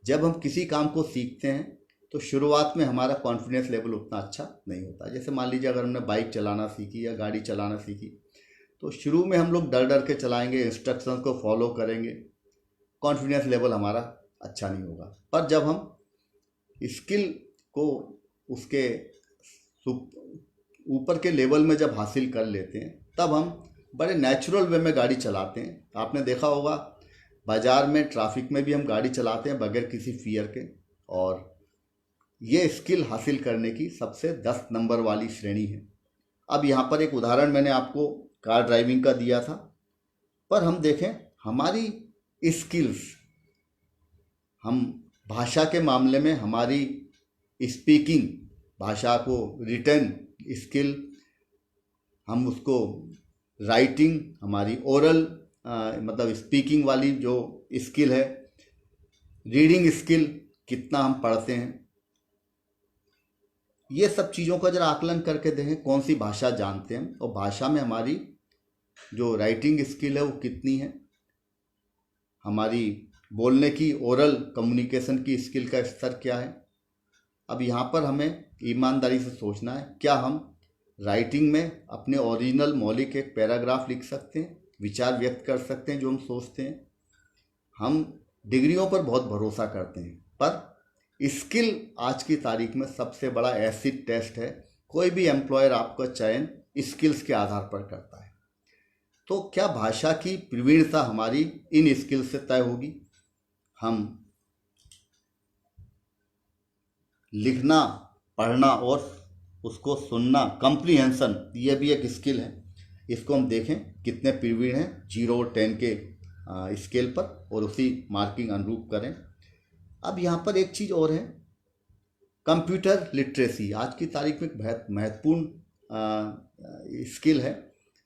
जब हम किसी काम को सीखते हैं तो शुरुआत में हमारा कॉन्फिडेंस लेवल उतना अच्छा नहीं होता। जैसे मान लीजिए अगर हमने बाइक चलाना सीखी या गाड़ी चलाना सीखी, तो शुरू में हम लोग डर डर के चलाएंगे, इंस्ट्रक्शंस को फॉलो करेंगे, कॉन्फिडेंस लेवल हमारा अच्छा नहीं होगा। पर जब हम स्किल को उसके ऊपर के लेवल में जब हासिल कर लेते हैं, तब हम बड़े नेचुरल वे में गाड़ी चलाते हैं। आपने देखा होगा बाज़ार में, ट्रैफिक में भी हम गाड़ी चलाते हैं बगैर किसी फियर के। और ये स्किल हासिल करने की सबसे 10 नंबर वाली श्रेणी है। अब यहाँ पर एक उदाहरण मैंने आपको कार ड्राइविंग का दिया था, पर हम देखें हमारी स्किल्स, हम भाषा के मामले में हमारी स्पीकिंग, भाषा को रिटर्न स्किल, हम उसको राइटिंग, हमारी ओरल मतलब स्पीकिंग वाली जो स्किल है, रीडिंग स्किल, कितना हम पढ़ते हैं, ये सब चीज़ों का जरा आकलन करके देखें कौन सी भाषा जानते हैं और भाषा में हमारी जो राइटिंग स्किल है वो कितनी है, हमारी बोलने की ओरल कम्युनिकेशन की स्किल का स्तर क्या है। अब यहाँ पर हमें ईमानदारी से सोचना है, क्या हम राइटिंग में अपने ओरिजिनल मौलिक एक पैराग्राफ लिख सकते हैं, विचार व्यक्त कर सकते हैं जो हम सोचते हैं। हम डिग्रियों पर बहुत भरोसा करते हैं, पर स्किल आज की तारीख में सबसे बड़ा एसिड टेस्ट है। कोई भी एम्प्लॉयर आपका चयन स्किल्स के आधार पर करता है। तो क्या भाषा की प्रवीणता हमारी इन स्किल्स से तय होगी? हम लिखना, पढ़ना और उसको सुनना, कम्प्रीहेंशन, ये भी एक स्किल है। इसको हम देखें कितने प्रवीण हैं 0 और 10 के स्केल पर, और उसी मार्किंग अनुरूप करें। अब यहाँ पर एक चीज़ और है, कंप्यूटर लिटरेसी आज की तारीख में बहुत महत्वपूर्ण स्किल है।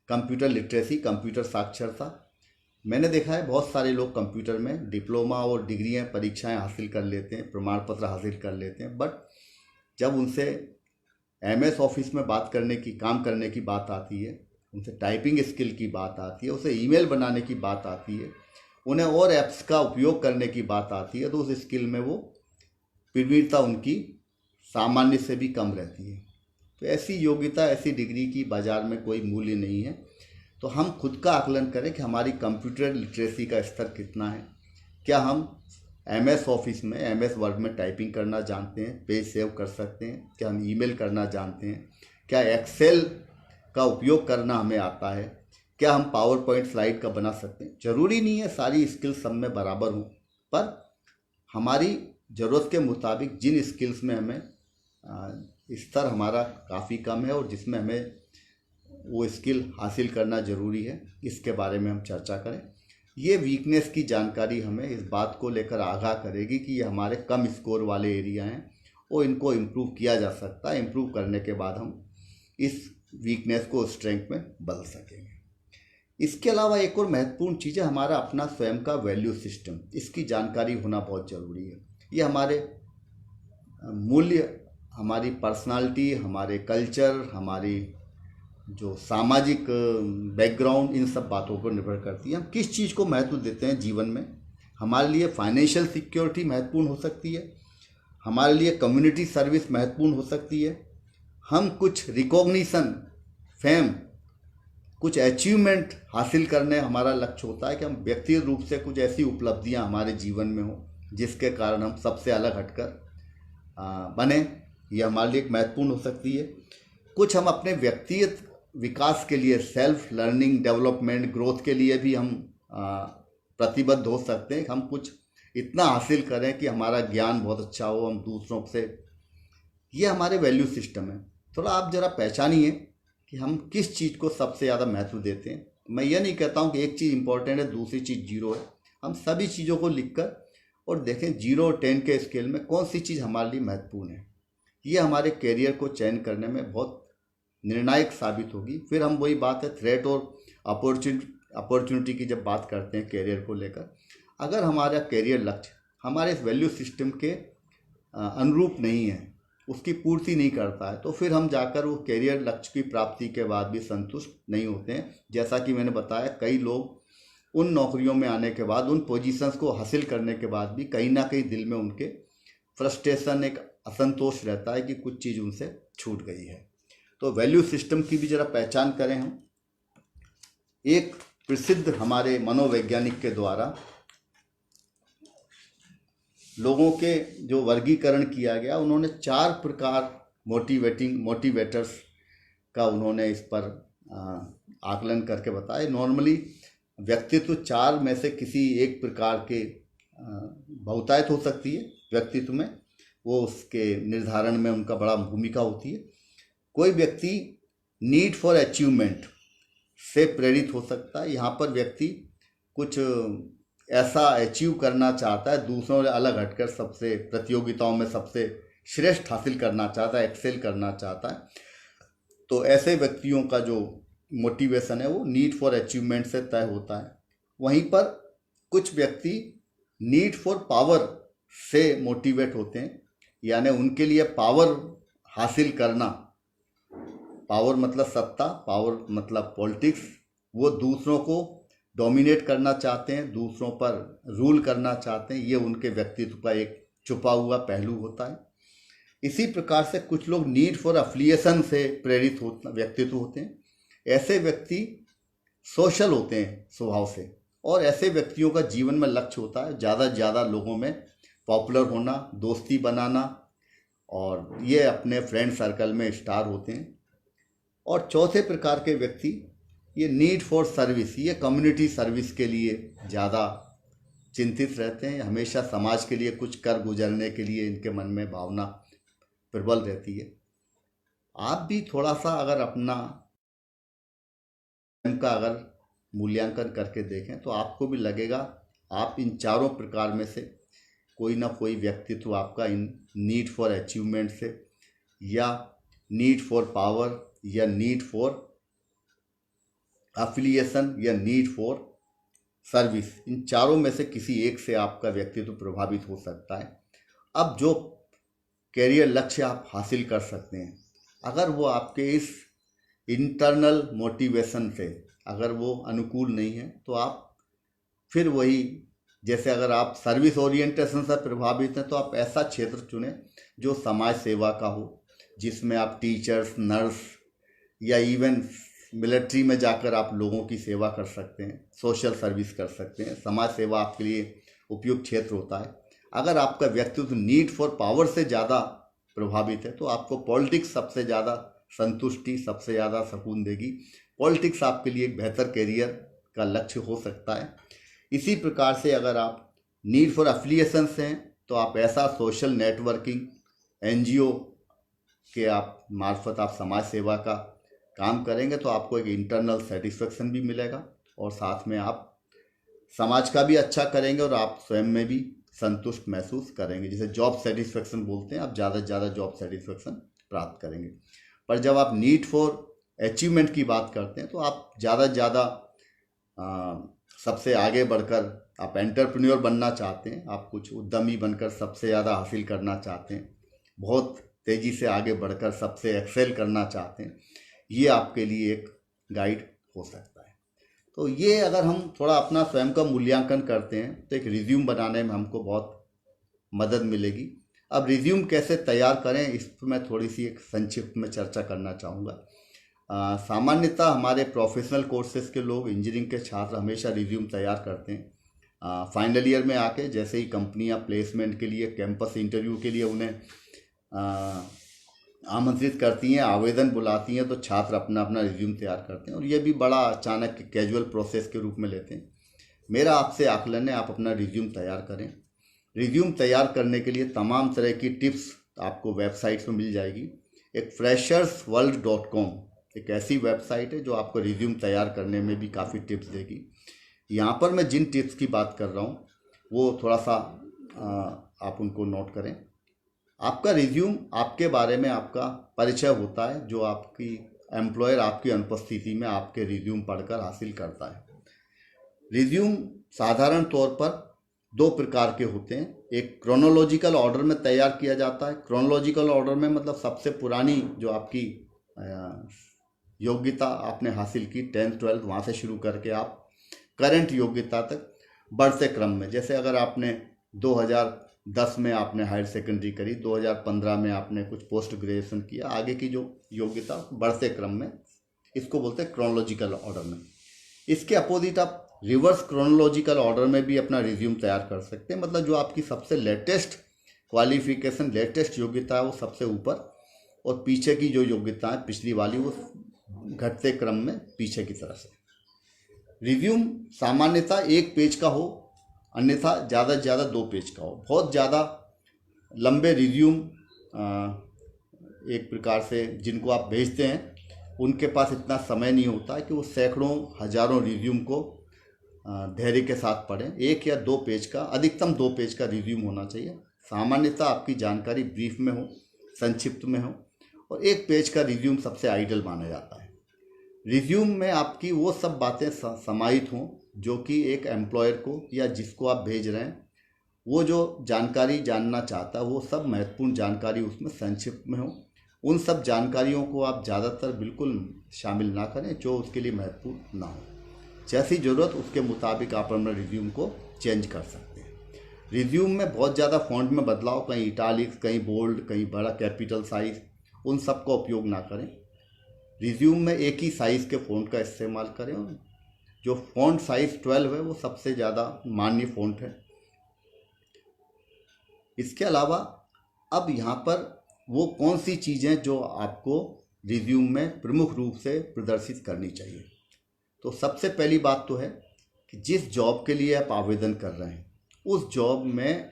कंप्यूटर लिटरेसी, कंप्यूटर साक्षरता। मैंने देखा है बहुत सारे लोग कंप्यूटर में डिप्लोमा और डिग्रियाँ, परीक्षाएं हासिल कर लेते हैं, प्रमाण पत्र हासिल कर लेते हैं, बट जब उनसे MS ऑफिस में काम करने की बात आती है, उनसे टाइपिंग स्किल की बात आती है, उसे ईमेल बनाने की बात आती है, उन्हें और ऐप्स का उपयोग करने की बात आती है, तो उस स्किल में वो प्रवीणता उनकी सामान्य से भी कम रहती है। तो ऐसी योग्यता, ऐसी डिग्री की बाज़ार में कोई मूल्य नहीं है। तो हम खुद का आकलन करें कि हमारी कंप्यूटर लिटरेसी का स्तर कितना है। क्या हम MS ऑफिस में, MS वर्ड में टाइपिंग करना जानते हैं, पेज सेव कर सकते हैं? क्या हम ईमेल करना जानते हैं? क्या एक्सेल का उपयोग करना हमें आता है? क्या हम पावर पॉइंट स्लाइड का बना सकते हैं? ज़रूरी नहीं है सारी स्किल्स सब में बराबर हों, पर हमारी ज़रूरत के मुताबिक जिन स्किल्स में हमें स्तर हमारा काफ़ी कम है और जिसमें हमें वो स्किल हासिल करना ज़रूरी है, इसके बारे में हम चर्चा करें। ये वीकनेस की जानकारी हमें इस बात को लेकर आगाह करेगी कि ये हमारे कम स्कोर वाले एरिया हैं और इनको इम्प्रूव किया जा सकता है। इम्प्रूव करने के बाद हम इस वीकनेस को स्ट्रेंथ में बदल सकेंगे। इसके अलावा एक और महत्वपूर्ण चीज़ है हमारा अपना स्वयं का वैल्यू सिस्टम। इसकी जानकारी होना बहुत ज़रूरी है। ये हमारे मूल्य हमारी पर्सनालिटी, हमारे कल्चर, हमारी जो सामाजिक बैकग्राउंड, इन सब बातों पर निर्भर करती है हम किस चीज़ को महत्व देते हैं जीवन में। हमारे लिए फाइनेंशियल सिक्योरिटी महत्वपूर्ण हो सकती है, हमारे लिए कम्युनिटी सर्विस महत्वपूर्ण हो सकती है, हम कुछ रिकॉग्निशन, फेम, कुछ अचीवमेंट हासिल करने हमारा लक्ष्य होता है कि हम व्यक्तिगत रूप से कुछ ऐसी उपलब्धियां हमारे जीवन में हो जिसके कारण हम सबसे अलग हटकर बने। ये हमारे लिए एक महत्वपूर्ण हो सकती है। कुछ हम अपने व्यक्तिगत विकास के लिए, सेल्फ लर्निंग, डेवलपमेंट, ग्रोथ के लिए भी हम प्रतिबद्ध हो सकते हैं। हम कुछ इतना हासिल करें कि हमारा ज्ञान बहुत अच्छा हो, हम दूसरों से, ये हमारे वैल्यू सिस्टम है। थोड़ा आप ज़रा पहचानिए कि हम किस चीज़ को सबसे ज़्यादा महत्व देते हैं। मैं ये नहीं कहता हूँ कि एक चीज़ इंपॉर्टेंट है, दूसरी चीज़ जीरो है। हम सभी चीज़ों को लिखकर और देखें 0 और 10 के स्केल में कौन सी चीज़ हमारे लिए महत्वपूर्ण है। ये हमारे करियर को चयन करने में बहुत निर्णायक साबित होगी। फिर हम वही बात है, थ्रेट और अपॉर्चुनिटी की जब बात करते हैं करियर को लेकर, अगर हमारा करियर लक्ष्य हमारे इस वैल्यू सिस्टम के अनुरूप नहीं है, उसकी पूर्ति नहीं करता है, तो फिर हम जाकर वो करियर लक्ष्य की प्राप्ति के बाद भी संतुष्ट नहीं होते हैं। जैसा कि मैंने बताया, कई लोग उन नौकरियों में आने के बाद, उन पोजीशंस को हासिल करने के बाद भी कहीं ना कहीं दिल में उनके फ्रस्ट्रेशन, एक असंतोष रहता है कि कुछ चीज़ उनसे छूट गई है। तो वैल्यू सिस्टम की भी ज़रा पहचान करें हम। एक प्रसिद्ध हमारे मनोवैज्ञानिक के द्वारा लोगों के जो वर्गीकरण किया गया, उन्होंने 4 प्रकार मोटिवेटर्स का उन्होंने इस पर आकलन करके बताया। नॉर्मली व्यक्तित्व 4 में से किसी एक प्रकार के बहुतायत हो सकती है व्यक्तित्व में, वो उसके निर्धारण में उनका बड़ा भूमिका होती है। कोई व्यक्ति नीड फॉर अचीवमेंट से प्रेरित हो सकता है। यहाँ पर व्यक्ति कुछ ऐसा अचीव करना चाहता है, दूसरों से अलग हटकर सबसे प्रतियोगिताओं में सबसे श्रेष्ठ हासिल करना चाहता है, एक्सेल करना चाहता है। तो ऐसे व्यक्तियों का जो मोटिवेशन है वो नीड फॉर अचीवमेंट से तय होता है। वहीं पर कुछ व्यक्ति नीड फॉर पावर से मोटिवेट होते हैं, यानी उनके लिए पावर हासिल करना, पावर मतलब सत्ता, पावर मतलब पॉलिटिक्स, वो दूसरों को डोमिनेट करना चाहते हैं, दूसरों पर रूल करना चाहते हैं। ये उनके व्यक्तित्व का एक छुपा हुआ पहलू होता है। इसी प्रकार से कुछ लोग नीड फॉर अफिलिएशन से प्रेरित व्यक्तित्व होते हैं। ऐसे व्यक्ति सोशल होते हैं स्वभाव से, और ऐसे व्यक्तियों का जीवन में लक्ष्य होता है ज़्यादा से ज़्यादा लोगों में पॉपुलर होना, दोस्ती बनाना, और ये अपने फ्रेंड सर्कल में स्टार होते हैं। और चौथे प्रकार के व्यक्ति ये नीड फॉर सर्विस, ये कम्युनिटी सर्विस के लिए ज़्यादा चिंतित रहते हैं। हमेशा समाज के लिए कुछ कर गुजरने के लिए इनके मन में भावना प्रबल रहती है। आप भी थोड़ा सा अगर अपना का अगर मूल्यांकन करके देखें तो आपको भी लगेगा आप इन चारों प्रकार में से कोई ना कोई व्यक्तित्व आपका इन नीड फॉर अचीवमेंट से, या नीड फॉर पावर, या नीड फॉर अफिलिएशन, या नीड फॉर सर्विस, इन चारों में से किसी एक से आपका व्यक्तित्व प्रभावित हो सकता है। अब जो कैरियर लक्ष्य आप हासिल कर सकते हैं, अगर वो आपके इस इंटरनल मोटिवेशन से अगर वो अनुकूल नहीं है, तो आप फिर वही, जैसे अगर आप सर्विस ओरिएंटेशन से प्रभावित हैं तो आप ऐसा क्षेत्र चुनें जो समाज सेवा का हो, जिसमें आप टीचर्स, नर्स, या इवन मिलिट्री में जाकर आप लोगों की सेवा कर सकते हैं, सोशल सर्विस कर सकते हैं। समाज सेवा आपके लिए उपयुक्त क्षेत्र होता है। अगर आपका व्यक्तित्व नीड फॉर पावर से ज़्यादा प्रभावित है तो आपको पॉलिटिक्स सबसे ज़्यादा संतुष्टि, सबसे ज़्यादा सुकून देगी। पॉलिटिक्स आपके लिए एक बेहतर कैरियर का लक्ष्य हो सकता है। इसी प्रकार से अगर आप नीड फॉर अफिलिएशन से हैं तो आप ऐसा सोशल नेटवर्किंग, एनजीओ के आप मार्फत आप समाज सेवा का काम करेंगे तो आपको एक इंटरनल सेटिस्फेक्शन भी मिलेगा, और साथ में आप समाज का भी अच्छा करेंगे और आप स्वयं में भी संतुष्ट महसूस करेंगे। जिसे जॉब सेटिस्फेक्शन बोलते हैं, आप ज़्यादा से ज़्यादा जॉब सेटिस्फेक्शन प्राप्त करेंगे। पर जब आप नीड फॉर अचीवमेंट की बात करते हैं तो आप ज़्यादा से ज़्यादा सबसे आगे बढ़कर आप एंटरप्रेन्योर बनना चाहते हैं, आप कुछ उद्यमी बनकर सबसे ज़्यादा हासिल करना चाहते हैं, बहुत तेज़ी से आगे बढ़कर सबसे एक्सेल करना चाहते हैं, ये आपके लिए एक गाइड हो सकता है। तो ये अगर हम थोड़ा अपना स्वयं का मूल्यांकन करते हैं तो एक रिज्यूम बनाने में हमको बहुत मदद मिलेगी। अब रिज्यूम कैसे तैयार करें इस पर मैं थोड़ी सी एक संक्षिप्त में चर्चा करना चाहूँगा। सामान्यतः हमारे प्रोफेशनल कोर्सेज के लोग, इंजीनियरिंग के छात्र हमेशा रिज्यूम तैयार करते हैं। फाइनल ईयर में आके जैसे ही कंपनियां प्लेसमेंट के लिए, कैंपस इंटरव्यू के लिए उन्हें आमंत्रित करती हैं, आवेदन बुलाती हैं, तो छात्र अपना अपना रिज्यूम तैयार करते हैं और ये भी बड़ा अचानक कैजुअल प्रोसेस के रूप में लेते हैं। मेरा आपसे आकलन है, आप अपना रिज्यूम तैयार करें। रिज्यूम तैयार करने के लिए तमाम तरह की टिप्स आपको वेबसाइट्स में मिल जाएगी। एक freshersworld.com एक ऐसी वेबसाइट है जो आपको रिज्यूम तैयार करने में भी काफ़ी टिप्स देगी। यहाँ पर मैं जिन टिप्स की बात कर रहा हूँ वो थोड़ा सा आप उनको नोट करें। आपका रिज्यूम आपके बारे में आपका परिचय होता है जो आपकी एम्प्लॉयर आपकी अनुपस्थिति में आपके रिज्यूम पढ़कर हासिल करता है। रिज्यूम साधारण तौर पर 2 प्रकार के होते हैं। एक क्रोनोलॉजिकल ऑर्डर में तैयार किया जाता है। क्रोनोलॉजिकल ऑर्डर में मतलब सबसे पुरानी जो आपकी योग्यता आपने हासिल की 10th 12th वहाँ से शुरू करके आप करंट योग्यता तक बढ़ते क्रम में। जैसे अगर आपने 2010 में आपने हायर सेकेंडरी करी, 2015 में आपने कुछ पोस्ट ग्रेजुएशन किया, आगे की जो योग्यता बढ़ते क्रम में, इसको बोलते हैं क्रोनोलॉजिकल ऑर्डर में। इसके अपोजिट आप रिवर्स क्रोनोलॉजिकल ऑर्डर में भी अपना रिज्यूम तैयार कर सकते हैं। मतलब जो आपकी सबसे लेटेस्ट क्वालिफिकेशन, लेटेस्ट योग्यता है वो सबसे ऊपर, और पीछे की जो योग्यता है पिछली वाली वो घटते क्रम में पीछे की तरफ से। रिज्यूम सामान्यतः 1 पेज का हो, अन्यथा ज़्यादा से ज़्यादा 2 पेज का हो। बहुत ज़्यादा लंबे रिज्यूम एक प्रकार से जिनको आप भेजते हैं उनके पास इतना समय नहीं होता कि वो सैकड़ों हजारों रिज्यूम को धैर्य के साथ पढ़ें। 1 या 2 पेज का, अधिकतम 2 पेज का रिज्यूम होना चाहिए। सामान्यतः आपकी जानकारी ब्रीफ में हो, संक्षिप्त में हो, और 1 पेज का रिज्यूम सबसे आइडियल माना जाता है। रिज्यूम में आपकी वो सब बातें समाहित हों जो कि एक एम्प्लॉयर को या जिसको आप भेज रहे हैं वो जो जानकारी जानना चाहता है वो सब महत्वपूर्ण जानकारी उसमें संक्षिप्त में हो। उन सब जानकारियों को आप ज़्यादातर बिल्कुल शामिल ना करें जो उसके लिए महत्वपूर्ण ना हो। जैसी ज़रूरत उसके मुताबिक आप अपने रिज्यूम को चेंज कर सकते हैं। रिज्यूम में बहुत ज़्यादा फॉन्ट में बदलाव, कहीं इटालिक्स, कहीं बोल्ड, कहीं बड़ा कैपिटल साइज, उन सब का उपयोग ना करें। रिज्यूम में एक ही साइज़ के फ़ॉन्ट का इस्तेमाल करें। जो फ़ॉन्ट साइज़ 12 है वो सबसे ज़्यादा मान्य फ़ॉन्ट है। इसके अलावा अब यहाँ पर वो कौन सी चीज़ें जो आपको रिज्यूम में प्रमुख रूप से प्रदर्शित करनी चाहिए। तो सबसे पहली बात तो है कि जिस जॉब के लिए आप आवेदन कर रहे हैं उस जॉब में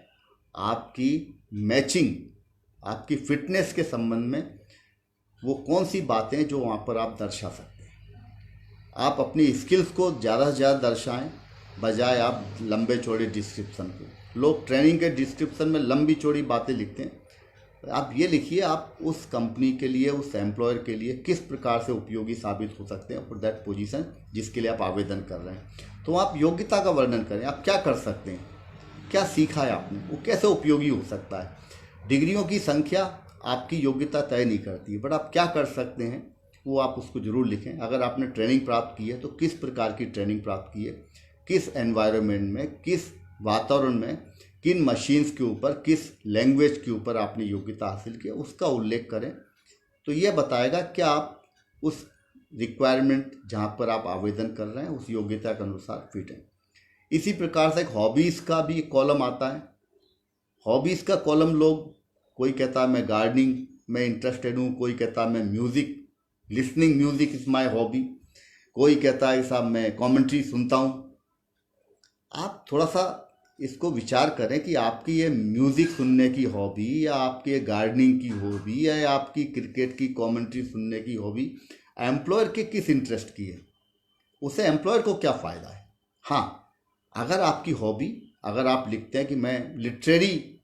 आपकी मैचिंग, आपकी फिटनेस के संबंध में वो कौन सी बातें जो वहाँ पर आप दर्शा सकते हैं। आप अपनी स्किल्स को ज़्यादा से ज़्यादा दर्शाएं बजाय आप लंबे चौड़े डिस्क्रिप्शन के। लोग ट्रेनिंग के डिस्क्रिप्शन में लंबी चौड़ी बातें लिखते हैं। आप ये लिखिए आप उस कंपनी के लिए, उस एम्प्लॉयर के लिए किस प्रकार से उपयोगी साबित हो सकते हैं फॉर दैट पोजीशन जिसके लिए आप आवेदन कर रहे हैं। तो आप योग्यता का वर्णन करें, आप क्या कर सकते हैं, क्या सीखा है आपने, वो कैसे उपयोगी हो सकता है। डिग्रियों की संख्या आपकी योग्यता तय नहीं करती है, बट आप क्या कर सकते हैं वो आप उसको ज़रूर लिखें। अगर आपने ट्रेनिंग प्राप्त की है तो किस प्रकार की ट्रेनिंग प्राप्त की है, किस एनवायरनमेंट में, किस वातावरण में, किन मशीन्स के ऊपर, किस लैंग्वेज के ऊपर आपने योग्यता हासिल की है, उसका उल्लेख करें। तो ये बताएगा कि आप उस रिक्वायरमेंट जहाँ पर आप आवेदन कर रहे हैं उस योग्यता के अनुसार फिट हैं। इसी प्रकार से एक हॉबीज़ का भी कॉलम आता है। हॉबीज़ का कॉलम लोग, कोई कहता है मैं गार्डनिंग में इंटरेस्टेड हूँ, कोई कहता है मैं music, listening music is my hobby, कोई कहता है साहब मैं कमेंट्री सुनता हूँ। आप थोड़ा सा इसको विचार करें कि आपकी ये म्यूज़िक सुनने की हॉबी या आपकी ये गार्डनिंग की हॉबी या आपकी क्रिकेट की कमेंट्री सुनने की हॉबी एम्प्लॉयर के किस इंटरेस्ट की है, उसे एम्प्लॉयर को क्या फ़ायदा है। हाँ, अगर आपकी हॉबी, अगर आप लिखते हैं कि मैं लिटरेरी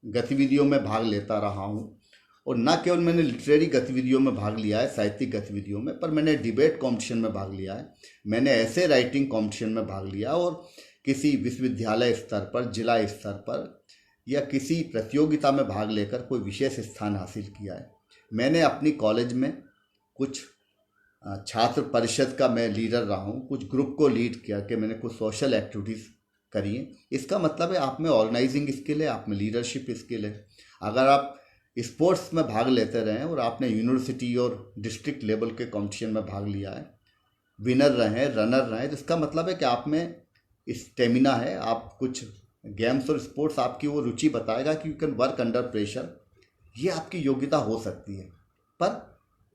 गतिविधियों में भाग लेता रहा हूँ, और न केवल मैंने लिटरेरी गतिविधियों में भाग लिया है, साहित्यिक गतिविधियों में, पर मैंने डिबेट कॉम्पिटिशन में भाग लिया है, मैंने ऐसे राइटिंग कॉम्पिटिशन में भाग लिया, और किसी विश्वविद्यालय स्तर पर, जिला स्तर पर या किसी प्रतियोगिता में भाग लेकर कोई विशेष स्थान हासिल किया है। मैंने अपनी कॉलेज में कुछ छात्र परिषद का मैं लीडर रहा हूँ, कुछ ग्रुप को लीड किया कि मैंने कुछ सोशल एक्टिविटीज़ करी हैं। इसका मतलब है आप में ऑर्गेनाइजिंग स्किल है, आप में लीडरशिप स्किल है। अगर आप स्पोर्ट्स में भाग लेते रहे और आपने यूनिवर्सिटी और डिस्ट्रिक्ट लेवल के कॉम्पिटिशन में भाग लिया है, विनर रहे, रनर रहे, तो इसका मतलब है कि आप में स्टेमिना है। आप कुछ गेम्स और स्पोर्ट्स आपकी वो रुचि बताएगा कि you can work under pressure, ये आपकी योग्यता हो सकती है। पर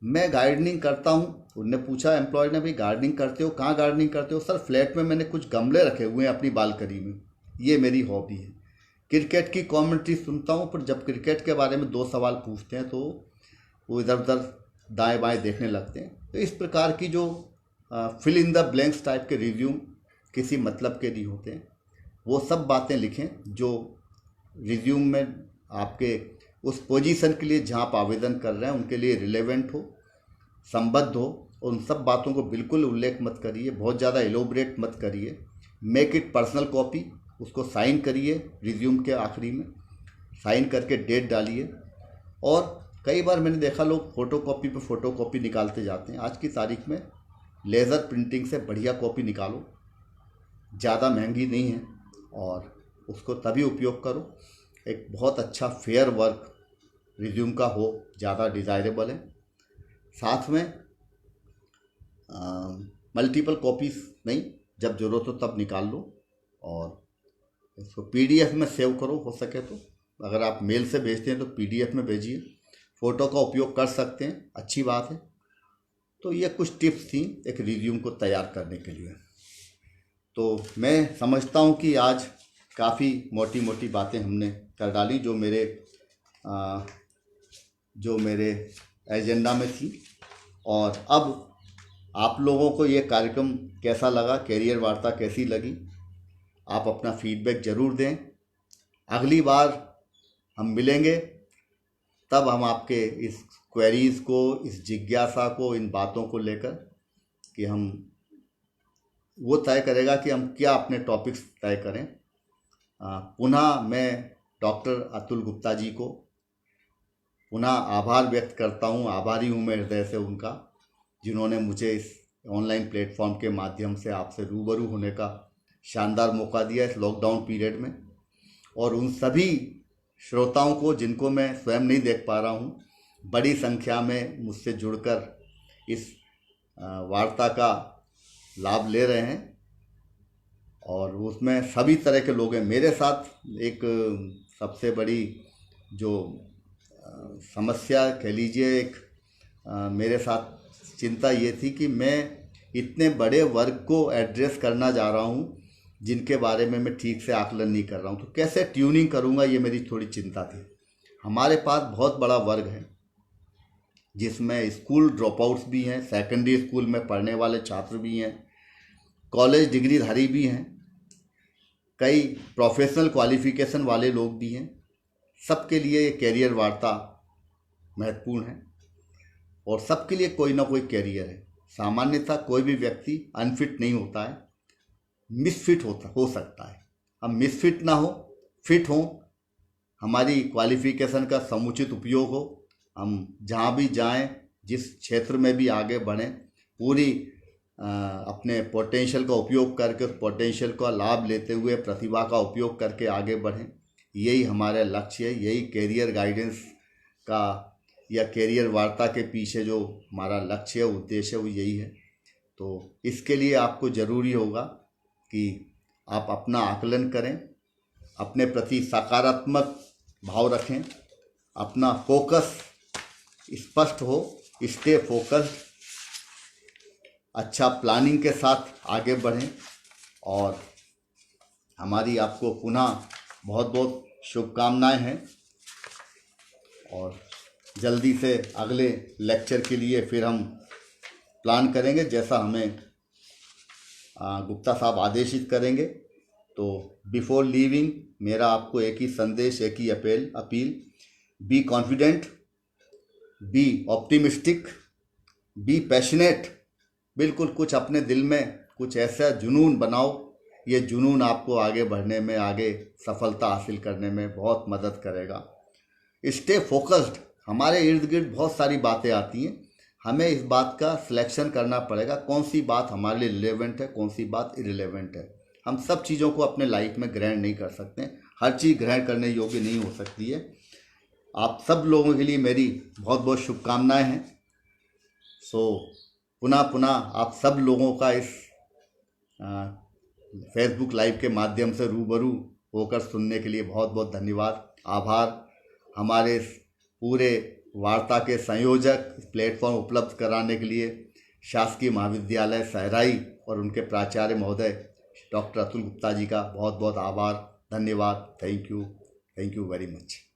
मैं गार्डनिंग करता हूँ। उनने पूछा, एम्प्लॉय ने, भाई गार्डनिंग करते हो, कहाँ गार्डनिंग करते हो? सर फ्लैट में मैंने कुछ गमले रखे हुए हैं अपनी बालकनी में, ये मेरी हॉबी है। क्रिकेट की कमेंट्री सुनता हूँ, पर जब क्रिकेट के बारे में 2 सवाल पूछते हैं तो वो इधर उधर दाएं बाएं देखने लगते हैं। तो इस प्रकार की जो fill in the blanks type के रिज्यूम किसी मतलब के नहीं होते हैं, वो सब बातें लिखें जो रिज्यूम में आपके उस पोजीशन के लिए जहाँ आप आवेदन कर रहे हैं उनके लिए रिलेवेंट हो, संबद्ध हो। और उन सब बातों को बिल्कुल उल्लेख मत करिए, बहुत ज़्यादा एलोबरेट मत करिए। मेक इट पर्सनल कॉपी, उसको साइन करिए रिज्यूम के आखिरी में, साइन करके डेट डालिए। और कई बार मैंने देखा लोग फ़ोटोकॉपी पे फ़ोटोकॉपी निकालते जाते हैं। आज की तारीख में लेज़र प्रिंटिंग से बढ़िया कॉपी निकालो, ज़्यादा महंगी नहीं है, और उसको तभी उपयोग करो एक बहुत अच्छा फेयर वर्क रिज्यूम का हो, ज़्यादा डिज़ायरेबल है। साथ में मल्टीपल कॉपीज़ नहीं, जब ज़रूरत हो तब निकाल लो और इसको पीडीएफ में सेव करो हो सके तो। अगर आप मेल से भेजते हैं तो पीडीएफ में भेजिए। फ़ोटो का उपयोग कर सकते हैं, अच्छी बात है। तो ये कुछ टिप्स थी एक रिज्यूम को तैयार करने के लिए। तो मैं समझता हूँ कि आज काफ़ी मोटी मोटी बातें हमने कर डाली जो मेरे एजेंडा में थी। और अब आप लोगों को ये कार्यक्रम कैसा लगा, कैरियर वार्ता कैसी लगी, आप अपना फीडबैक ज़रूर दें। अगली बार हम मिलेंगे तब हम आपके इस क्वेरीज़ को, इस जिज्ञासा को, इन बातों को लेकर कि हम वो तय करेगा कि हम क्या अपने टॉपिक्स तय करें। पुनः मैं डॉक्टर अतुल गुप्ता जी को पुनः आभार व्यक्त करता हूँ। आभारी हूँ मैं हृदय से उनका, जिन्होंने मुझे इस ऑनलाइन प्लेटफॉर्म के माध्यम से आपसे रूबरू होने का शानदार मौका दिया इस लॉकडाउन पीरियड में। और उन सभी श्रोताओं को जिनको मैं स्वयं नहीं देख पा रहा हूँ, बड़ी संख्या में मुझसे जुड़कर इस वार्ता का लाभ ले रहे हैं, और उसमें सभी तरह के लोग हैं मेरे साथ। एक सबसे बड़ी जो समस्या कह लीजिए, एक मेरे साथ चिंता ये थी कि मैं इतने बड़े वर्ग को एड्रेस करना जा रहा हूँ जिनके बारे में मैं ठीक से आकलन नहीं कर रहा हूँ, तो कैसे ट्यूनिंग करूँगा, ये मेरी थोड़ी चिंता थी। हमारे पास बहुत बड़ा वर्ग है जिसमें स्कूल ड्रॉप आउट्स भी हैं, सेकेंडरी स्कूल में पढ़ने वाले छात्र भी हैं, कॉलेज डिग्रीधारी भी हैं, कई प्रोफेशनल क्वालिफिकेशन वाले लोग भी हैं। सबके लिए ये कैरियर वार्ता महत्वपूर्ण है और सबके लिए कोई ना कोई कैरियर है। सामान्यतः कोई भी व्यक्ति अनफिट नहीं होता है, मिसफिट हो सकता है। हम मिसफिट ना हो, फिट हो, हमारी क्वालिफिकेशन का समुचित उपयोग हो, हम जहाँ भी जाएं, जिस क्षेत्र में भी आगे बढ़ें, पूरी अपने पोटेंशियल का उपयोग करके उस पोटेंशियल का लाभ लेते हुए प्रतिभा का उपयोग करके आगे बढ़ें। यही हमारा लक्ष्य है, यही कैरियर गाइडेंस का या कैरियर वार्ता के पीछे जो हमारा लक्ष्य है, उद्देश्य है, वो यही है। तो इसके लिए आपको ज़रूरी होगा कि आप अपना आकलन करें, अपने प्रति सकारात्मक भाव रखें, अपना फोकस स्पष्ट हो, स्टे फोकस्ड, अच्छा प्लानिंग के साथ आगे बढ़ें। और हमारी आपको पुनः बहुत बहुत शुभकामनाएं हैं, और जल्दी से अगले लेक्चर के लिए फिर हम प्लान करेंगे जैसा हमें गुप्ता साहब आदेशित करेंगे। तो बिफोर लीविंग मेरा आपको एक ही संदेश, एक ही अपील, be confident, be optimistic, be passionate. बिल्कुल कुछ अपने दिल में कुछ ऐसा जुनून बनाओ, ये जुनून आपको आगे बढ़ने में, आगे सफलता हासिल करने में बहुत मदद करेगा। Stay focused. हमारे इर्द गिर्द बहुत सारी बातें आती हैं, हमें इस बात का सिलेक्शन करना पड़ेगा कौन सी बात हमारे लिए रिलेवेंट है, कौन सी बात इरिलेवेंट है। हम सब चीज़ों को अपने लाइफ में ग्रहण नहीं कर सकते, हर चीज़ ग्रहण करने योग्य नहीं हो सकती है। आप सब लोगों के लिए मेरी बहुत बहुत शुभकामनाएं हैं। सो पुनः पुनः आप सब लोगों का इस फेसबुक लाइव के माध्यम से रूबरू होकर सुनने के लिए बहुत बहुत धन्यवाद, आभार। हमारे इस पूरे वार्ता के संयोजक, प्लेटफॉर्म उपलब्ध कराने के लिए शासकीय महाविद्यालय सहराई और उनके प्राचार्य महोदय डॉक्टर अतुल गुप्ता जी का बहुत बहुत आभार, धन्यवाद। Thank you very much.